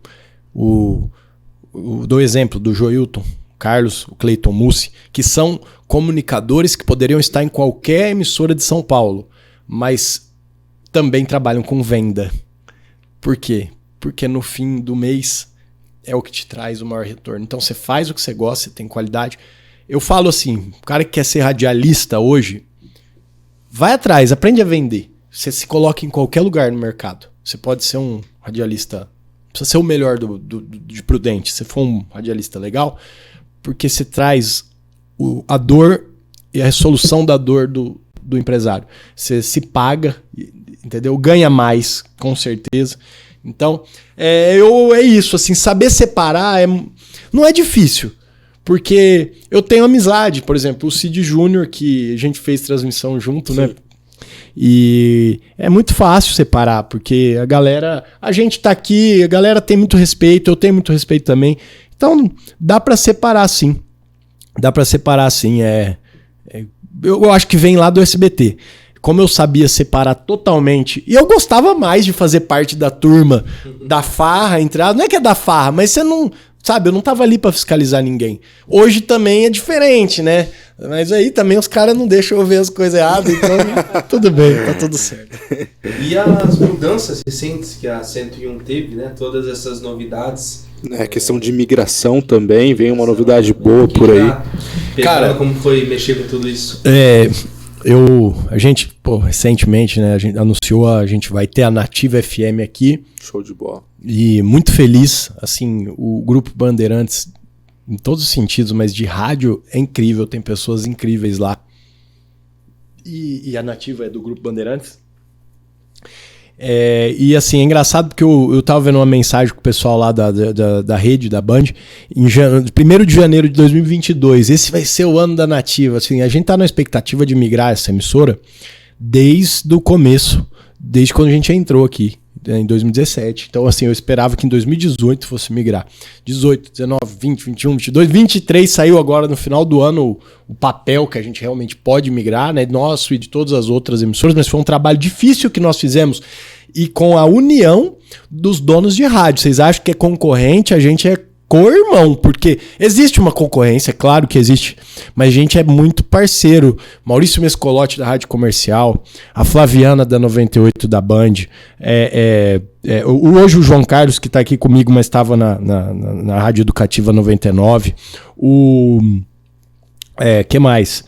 dou exemplo do Joilton, Carlos, o Cleiton Mussi, que são comunicadores que poderiam estar em qualquer emissora de São Paulo, mas também trabalham com venda. Por quê? Porque no fim do mês é o que te traz o maior retorno. Então você faz o que você gosta, você tem qualidade. Eu falo assim, o cara que quer ser radialista hoje, vai atrás, aprende a vender. Você se coloca em qualquer lugar no mercado. Você pode ser um radialista, não precisa ser o melhor de Prudente, se for um radialista legal, porque você traz a dor e a resolução da dor do empresário. Você se paga, entendeu? Ganha mais, com certeza. Então, é isso, assim, saber separar não é difícil, porque eu tenho amizade, por exemplo, o Cid Júnior, que a gente fez transmissão junto, sim, né? E é muito fácil separar, porque a gente tá aqui, a galera tem muito respeito, eu tenho muito respeito também. Então, dá pra separar sim. Eu acho que vem lá do SBT. Como eu sabia separar totalmente, e eu gostava mais de fazer parte da turma, da farra, não é que é da farra, mas você não, sabe, eu não tava ali pra fiscalizar ninguém. Hoje também é diferente, né? Mas aí também os caras não deixam eu ver as coisas erradas, então tudo bem, tá tudo certo.
E as mudanças recentes que a 101 teve, né? Todas essas novidades.
Questão de imigração também, vem uma novidade boa por aí.
Cara, como foi mexer com tudo isso?
A gente, recentemente, né, a gente anunciou, a gente vai ter a Nativa FM aqui.
Show de bola. E
muito feliz, assim, o Grupo Bandeirantes, em todos os sentidos, mas de rádio é incrível, tem pessoas incríveis lá. E a Nativa é do Grupo Bandeirantes. E assim, é engraçado porque eu tava vendo uma mensagem com o pessoal lá da rede, da Band, em 1º de janeiro de 2022, esse vai ser o ano da Nativa. Assim, a gente tá na expectativa de migrar essa emissora desde o começo, desde quando a gente entrou aqui, em 2017. Então assim, eu esperava que em 2018 fosse migrar. 18, 19, 20, 21, 22, 23 saiu agora no final do ano o papel que a gente realmente pode migrar, né? Nosso e de todas as outras emissoras, mas foi um trabalho difícil que nós fizemos e com a união dos donos de rádio. Vocês acham que é concorrente? A gente é co-irmão, porque existe uma concorrência, claro que existe, mas a gente é muito parceiro. Maurício Mescolotti da Rádio Comercial, a Flaviana da 98 da Band, hoje o João Carlos que está aqui comigo, mas estava na Rádio Educativa 99, que mais?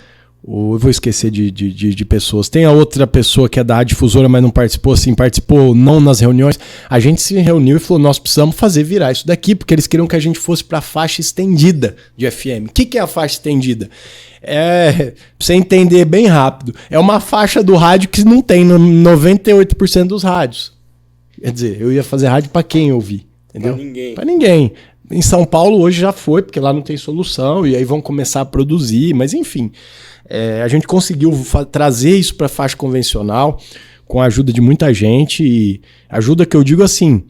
Eu vou esquecer de pessoas. Tem a outra pessoa que é da difusora, mas não participou, assim, participou não nas reuniões. A gente se reuniu e falou, nós precisamos fazer virar isso daqui, porque eles queriam que a gente fosse para a faixa estendida de FM. O que é a faixa estendida? Pra você entender bem rápido, é uma faixa do rádio que não tem no 98% dos rádios. Quer dizer, eu ia fazer rádio para quem ouvir, entendeu? Para ninguém. Em São Paulo hoje já foi, porque lá não tem solução, e aí vão começar a produzir, mas enfim. A gente conseguiu trazer isso para a faixa convencional com a ajuda de muita gente, e ajuda que eu digo assim,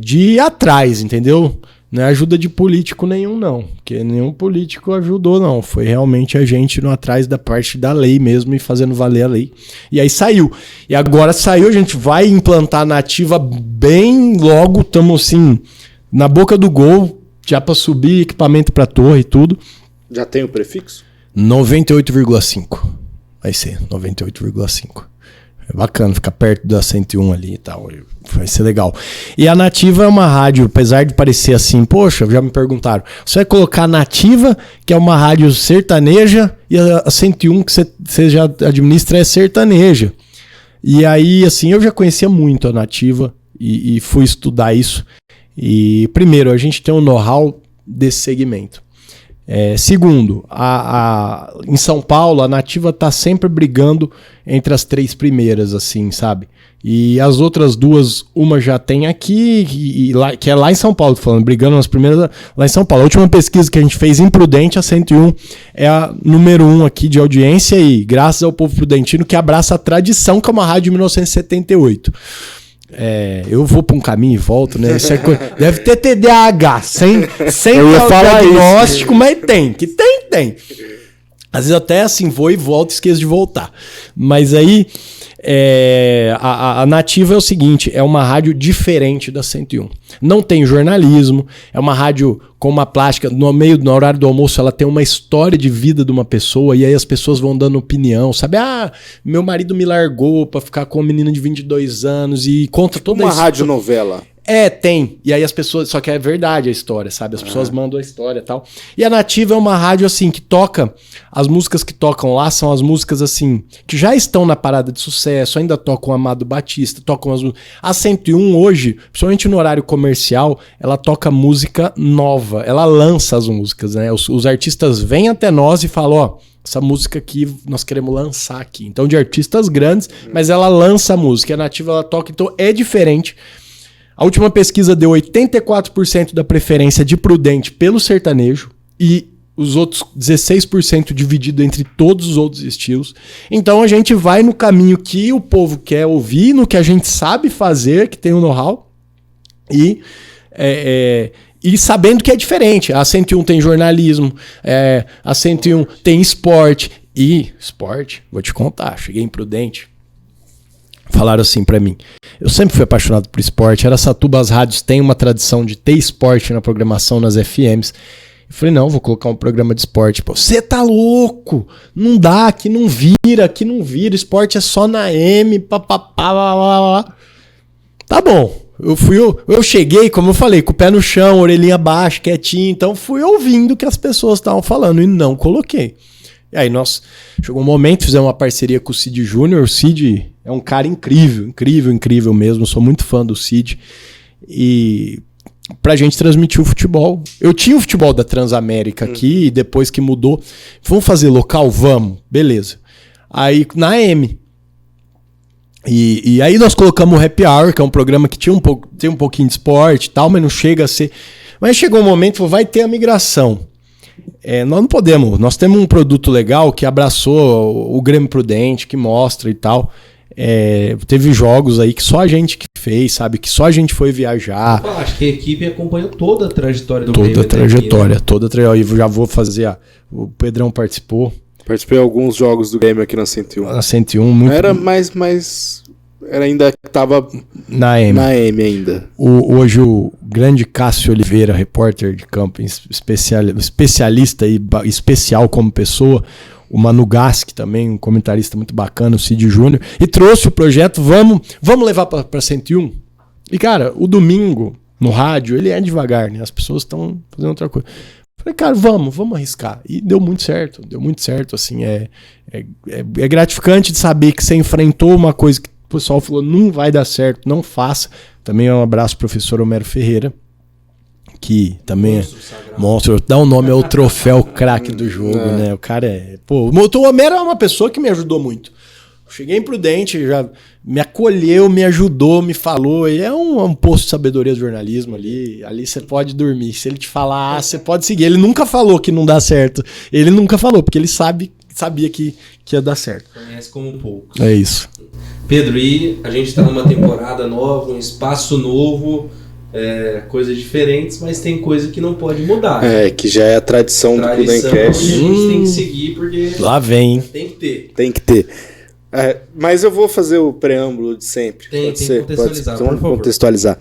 de ir atrás, entendeu? Não é ajuda de político nenhum, não, porque nenhum político ajudou, não. Foi realmente a gente indo atrás da parte da lei mesmo e fazendo valer a lei. E aí saiu. E agora saiu, a gente vai implantar a Nativa bem logo, estamos assim, na boca do gol, já para subir equipamento para torre e tudo.
Já tem o prefixo?
98,5. Vai ser 98,5. É bacana ficar perto da 101 ali e tal. Vai ser legal. E a Nativa é uma rádio, apesar de parecer assim, poxa, já me perguntaram. Você vai colocar a Nativa, que é uma rádio sertaneja, e a 101 que você já administra é sertaneja. E aí, assim, eu já conhecia muito a Nativa e fui estudar isso. E primeiro, a gente tem um know-how desse segmento. Segundo, em São Paulo, a Nativa tá sempre brigando entre as 3 primeiras, assim, sabe? E as outras 2, uma já tem aqui, que é lá em São Paulo, tô falando, brigando nas primeiras lá em São Paulo. A última pesquisa que a gente fez em Prudente, a 101, é a número 1 aqui de audiência e graças ao povo prudentino que abraça a tradição, que é uma rádio de 1978. Eu vou para um caminho e volto, né? Isso deve ter TDAH, sem diagnóstico, mas tem. Às vezes até assim, vou e volto, esqueço de voltar. Mas aí, a Nativa é o seguinte, é uma rádio diferente da 101. Não tem jornalismo, é uma rádio com uma plástica, no horário do almoço, ela tem uma história de vida de uma pessoa, e aí as pessoas vão dando opinião, sabe? Meu marido me largou pra ficar com uma menina de 22 anos, e conta toda
uma radionovela.
Tem. E aí as pessoas... Só que é verdade a história, sabe? As pessoas mandam a história e tal. E a Nativa é uma rádio, assim, que toca... As músicas que tocam lá são as músicas, assim... Que já estão na parada de sucesso. Ainda tocam o Amado Batista. Tocam a 101 hoje, principalmente no horário comercial, ela toca música nova. Ela lança as músicas, né? Os artistas vêm até nós e falam, essa música aqui nós queremos lançar aqui. Então, de artistas grandes, mas ela lança a música. A Nativa, ela toca, então é diferente. A última pesquisa deu 84% da preferência de Prudente pelo sertanejo e os outros 16% dividido entre todos os outros estilos. Então a gente vai no caminho que o povo quer ouvir, no que a gente sabe fazer, que tem o know-how, e sabendo que é diferente. A 101 tem jornalismo, a 101 tem esporte. E esporte, vou te contar, cheguei em Prudente. Falaram assim pra mim, eu sempre fui apaixonado por esporte, Araçatuba, as rádios têm uma tradição de ter esporte na programação nas FMs. Eu falei, não, vou colocar um programa de esporte. Pô, você tá louco? Não dá, aqui não vira, esporte é só na M, papapá. Tá bom, eu cheguei, como eu falei, com o pé no chão, orelhinha baixa, quietinho, então fui ouvindo o que as pessoas estavam falando e não coloquei. E aí chegou um momento, fizemos uma parceria com o Cid Júnior. O Cid é um cara incrível mesmo. Eu sou muito fã do Cid. E pra gente transmitir o futebol. Eu tinha o futebol da Transamérica aqui, e depois que mudou, vamos fazer local? Vamos. Beleza. Aí na M. E aí nós colocamos o Happy Hour, que é um programa que tem um pouquinho de esporte e tal, mas não chega a ser... Mas chegou um momento, vai ter a migração. Nós não podemos, nós temos um produto legal que abraçou o Grêmio Prudente, que mostra e tal. Teve jogos aí que só a gente que fez, sabe? Que só a gente foi viajar.
Acho que a equipe acompanhou toda a trajetória do
Grêmio. Toda a trajetória. E já vou fazer. O Pedrão participou.
Participei de alguns jogos do Grêmio aqui na 101.
Na 101, muito.
Era mais era ainda estava
na M
ainda.
Hoje o grande Cássio Oliveira, repórter de campo, especialista e especial como pessoa, o Manu Gasque também, um comentarista muito bacana, o Cid Júnior, e trouxe o projeto, vamos levar para 101. E cara, o domingo no rádio, ele é devagar, né? As pessoas estão fazendo outra coisa. Falei, cara, vamos arriscar. E deu muito certo, assim, é gratificante de saber que você enfrentou uma coisa que o pessoal falou, não vai dar certo, não faça. Também um abraço pro professor Homero Ferreira, que também é monstro. Dá um nome ao troféu craque do jogo, né? O cara o Homero é uma pessoa que me ajudou muito. Cheguei em Prudente, já me acolheu, me ajudou, me falou. E é um posto de sabedoria do jornalismo ali. Ali você pode dormir. Se ele te falar, você pode seguir. Ele nunca falou que não dá certo. Ele nunca falou, porque ele sabia que ia dar certo.
Conhece como um pouco.
É isso.
Pedro, e a gente está numa temporada nova, um espaço novo, coisas diferentes, mas tem coisa que não pode mudar.
Que já é a tradição do Prudentcast.
A gente tem que seguir, porque
lá vem.
Tem que ter.
Tem que ter. Mas eu vou fazer o preâmbulo de sempre.
Tem que contextualizar, por favor.
Contextualizar.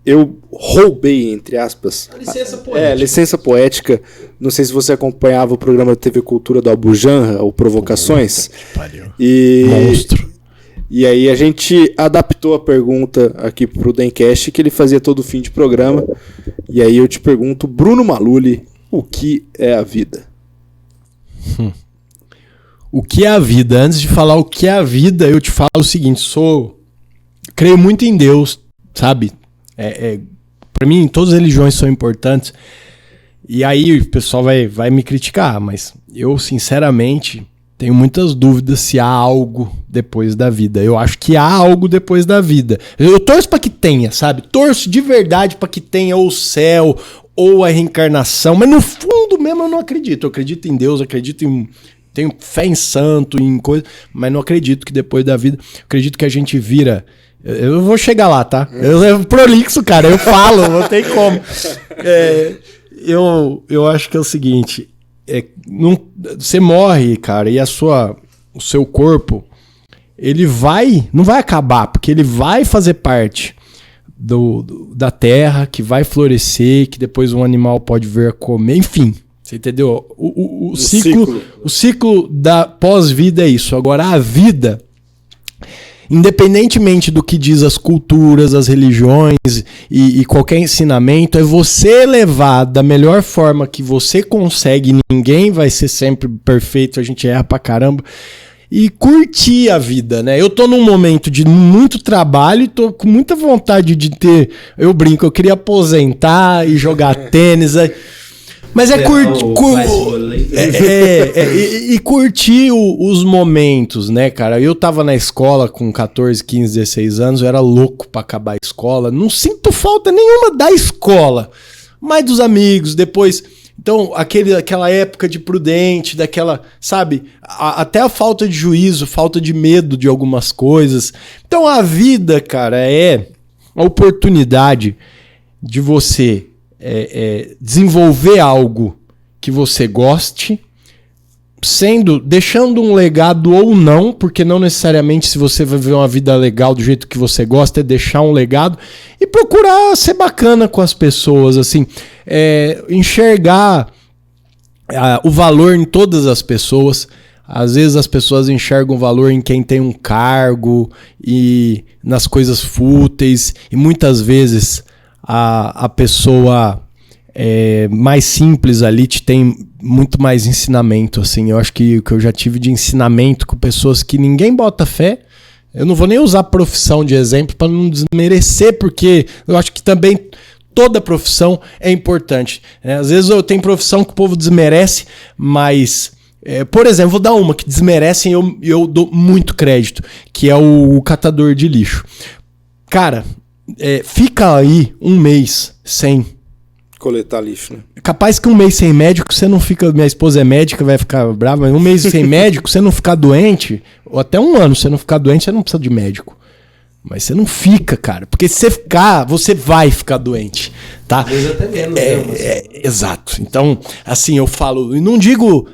Eu roubei, entre aspas,
a licença poética.
Licença poética. Não sei se você acompanhava o programa da TV Cultura do Albujanra, ou Provocações.
Monstro.
E aí a gente adaptou a pergunta aqui pro Prudentcast, que ele fazia todo fim de programa. E aí eu te pergunto, Bruno Maluli, o que é a vida?
O que é a vida? Antes de falar o que é a vida, eu te falo o seguinte, creio muito em Deus, sabe? Para mim, todas as religiões são importantes. E aí o pessoal vai me criticar, mas eu, sinceramente, tenho muitas dúvidas se há algo depois da vida. Eu acho que há algo depois da vida. Eu torço pra que tenha, sabe? Torço de verdade pra que tenha ou o céu, ou a reencarnação. Mas no fundo mesmo eu não acredito. Eu acredito em Deus, tenho fé em santo, em coisa, mas não acredito que depois da vida... Acredito que a gente vira... Eu vou chegar lá, tá? Eu prolixo, cara. Eu falo, não tem como. Eu acho que é o seguinte... você morre, cara, e o seu corpo, ele não vai acabar, porque ele vai fazer parte da terra, que vai florescer, que depois um animal pode vir a comer, enfim, você entendeu? O ciclo da pós-vida é isso. Agora, a vida, independentemente do que diz as culturas, as religiões e qualquer ensinamento, é você levar da melhor forma que você consegue. Ninguém vai ser sempre perfeito, a gente erra pra caramba. E curtir a vida, né? Eu tô num momento de muito trabalho e tô com muita vontade de ter... Eu brinco, eu queria aposentar e jogar tênis... Mas curtir os momentos, né, cara? Eu tava na escola com 14, 15, 16 anos, eu era louco pra acabar a escola. Não sinto falta nenhuma da escola, mas dos amigos, depois... Então, aquela época de prudente, daquela, sabe? Até a falta de juízo, falta de medo de algumas coisas. Então, a vida, cara, é a oportunidade de você... desenvolver algo que você goste, deixando um legado ou não, porque não necessariamente se você vai viver uma vida legal do jeito que você gosta é deixar um legado, e procurar ser bacana com as pessoas, assim, enxergar o valor em todas as pessoas. Às vezes as pessoas enxergam valor em quem tem um cargo e nas coisas fúteis, e muitas vezes a pessoa mais simples ali te tem muito mais ensinamento, assim. Eu acho que o que eu já tive de ensinamento com pessoas que ninguém bota fé, eu não vou nem usar profissão de exemplo para não desmerecer, porque eu acho que também toda profissão é importante, né? Às vezes eu tenho profissão que o povo desmerece, mas... por exemplo, vou dar uma que desmerecem e eu dou muito crédito, que é o catador de lixo. Cara... fica aí um mês sem
coletar lixo, né?
Capaz que um mês sem médico você não fica... Minha esposa é médica, vai ficar brava, mas um mês sem médico, você não ficar doente, ou até um ano você não ficar doente, você não precisa de médico. Mas você não fica, cara. Porque se você ficar, você vai ficar doente, tá?
Às vezes até menos.
Exato. Então, assim, eu falo... E não digo...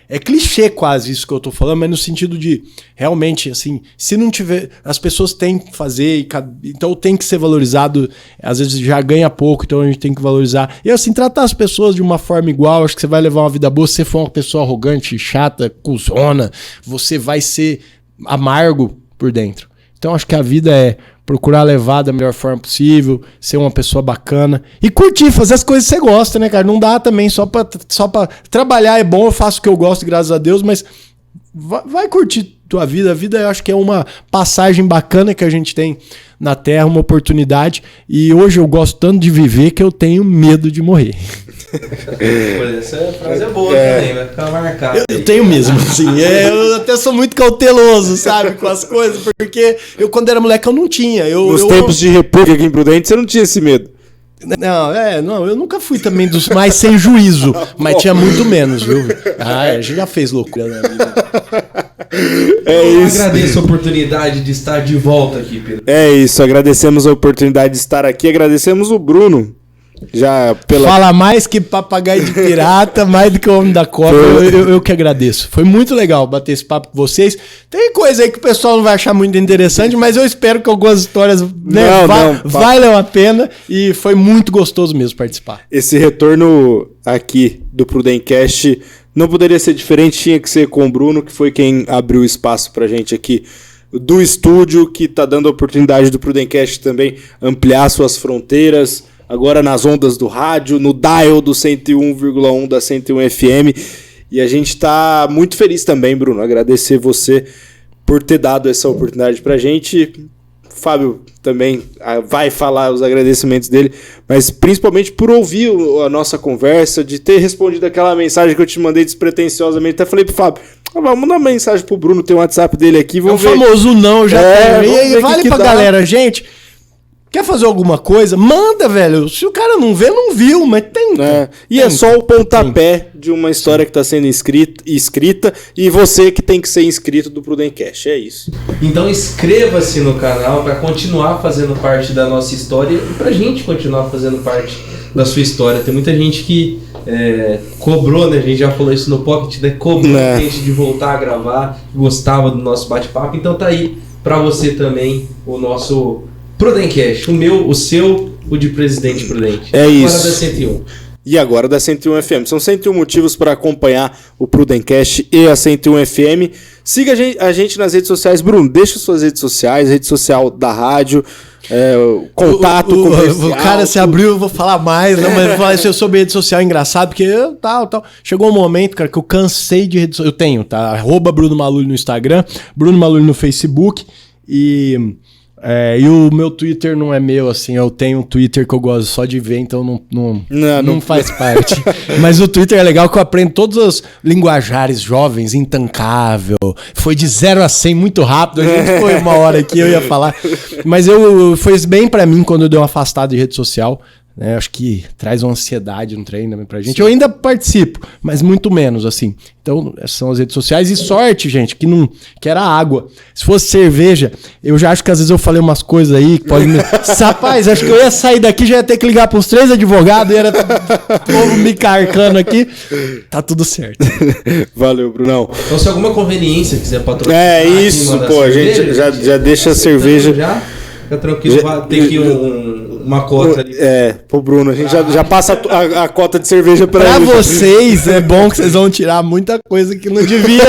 é clichê quase isso que eu tô falando, mas no sentido de... Realmente, assim... Se não tiver... As pessoas têm que fazer... Então tem que ser valorizado. Às vezes já ganha pouco, então a gente tem que valorizar. E assim, tratar as pessoas de uma forma igual. Acho que você vai levar uma vida boa. Se você for uma pessoa arrogante, chata, cuzona, você vai ser amargo por dentro. Então acho que a vida é procurar levar da melhor forma possível, ser uma pessoa bacana e curtir, fazer as coisas que você gosta, né, cara? Não dá também só pra trabalhar é bom, eu faço o que eu gosto, graças a Deus, mas vai curtir tua vida. A vida eu acho que é uma passagem bacana que a gente tem na Terra, uma oportunidade, e hoje eu gosto tanto de viver que eu tenho medo de morrer.
Essa frase é boa também, vai ficar marcada.
Eu tenho mesmo, assim. Eu até sou muito cauteloso, sabe, com as coisas, porque eu, quando era moleque, eu não tinha. Nos
tempos de república aqui em Prudente, você não tinha esse medo?
Não, eu nunca fui também dos mais sem juízo, mas tinha muito menos, viu? A gente já fez loucura na vida.
Eu agradeço a oportunidade de estar de volta aqui, Pedro.
É isso, agradecemos a oportunidade de estar aqui, agradecemos o Bruno.
Fala mais que papagaio de pirata, mais do que o homem da Copa. Eu que agradeço. Foi muito legal bater esse papo com vocês. Tem coisa aí que o pessoal não vai achar muito interessante, mas eu espero que algumas histórias valham a pena. E foi muito gostoso mesmo participar.
Esse retorno aqui do Prudencast não poderia ser diferente, tinha que ser com o Bruno, que foi quem abriu espaço pra gente aqui do estúdio, que tá dando a oportunidade do Prudencast também ampliar suas fronteiras. Agora nas ondas do rádio, no dial do 101,1 da 101 FM. E a gente está muito feliz também, Bruno. Agradecer você por ter dado essa oportunidade pra gente. O Fábio também vai falar os agradecimentos dele, mas principalmente por ouvir a nossa conversa, de ter respondido aquela mensagem que eu te mandei despretensiosamente. Até falei pro Fábio, vamos mandar uma mensagem pro Bruno, tem o WhatsApp dele aqui, vamos ver.
O famoso não, já tem. E aí, vale pra galera, gente... Quer fazer alguma coisa? Manda, velho. Se o cara não vê, não viu, mas tenta.
E é só o pontapé de uma história que está sendo escrita e você que tem que ser inscrito do Prudencast. É isso.
Então inscreva-se no canal para continuar fazendo parte da nossa história e pra gente continuar fazendo parte da sua história. Tem muita gente que cobrou, né? A gente já falou isso no Pocket, né? Cobrou a gente de voltar a gravar, gostava do nosso bate-papo. Então tá aí para você também o nosso Prudencast, o meu, o seu, o de Presidente Prudente.
É isso.
Agora da 101.
E agora da 101 FM. São 101 motivos para acompanhar o Prudencast e a 101 FM. Siga a gente nas redes sociais. Bruno, deixa suas redes sociais, rede social da rádio, contato comercial.
O cara se abriu, eu vou falar mais, não, mas eu vou falar isso, eu sou rede social engraçado, porque tal. Chegou um momento, cara, que eu cansei de rede social. Eu tenho, tá? @Bruno Malulho no Instagram, Bruno Malulho no Facebook e o meu Twitter não é meu, assim, eu tenho um Twitter que eu gosto só de ver, então não faz parte. Mas o Twitter é legal que eu aprendo todos os linguajares jovens, intancável, foi de 0 a 100 muito rápido, a gente foi uma hora aqui, eu ia falar. Mas foi bem pra mim quando eu dei uma afastada de rede social. Acho que traz uma ansiedade no treino também pra gente. Sim. Eu ainda participo, mas muito menos, assim. Então, essas são as redes sociais. E sorte, gente, que era água. Se fosse cerveja, eu já acho que às vezes eu falei umas coisas aí que pode me... Rapaz, acho que eu ia sair daqui, já ia ter que ligar pros 3 advogados, e era povo me carcando aqui. Tá tudo certo.
Valeu, Brunão.
Então, se alguma conveniência quiser patrocinar...
É isso, pô, a gente já deixa a cerveja...
Fica tranquilo, tem que uma cota ali.
Pro Bruno, a gente já passa a cota de cerveja pra ele.
Pra vocês, é bom que vocês vão tirar muita coisa que não devia.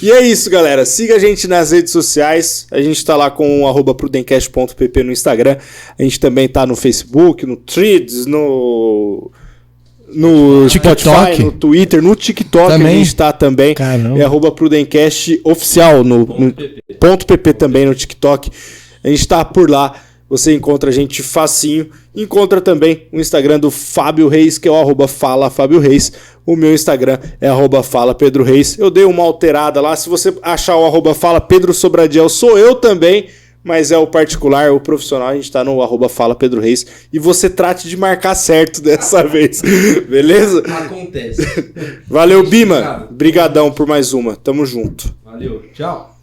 E é isso, galera. Siga a gente nas redes sociais. A gente tá lá com o @prudencast.pp no Instagram. A gente também tá no Facebook, no Threads, no Spotify, no Twitter, no TikTok também. A gente tá também.
Caramba.
É @Prudencast oficial no .pp também no TikTok. A gente tá por lá. Você encontra a gente facinho. Encontra também o Instagram do Fábio Reis, que é o @FalaFábioReis. O meu Instagram é @FalaPedroReis. Eu dei uma alterada lá. Se você achar o @FalaPedroSobradiel, sou eu também. Mas é o particular, o profissional, a gente tá no @FalaPedroReis. E você trate de marcar certo dessa vez. Beleza?
Acontece.
Valeu, Bima. Brigadão por mais uma. Tamo junto.
Valeu. Tchau.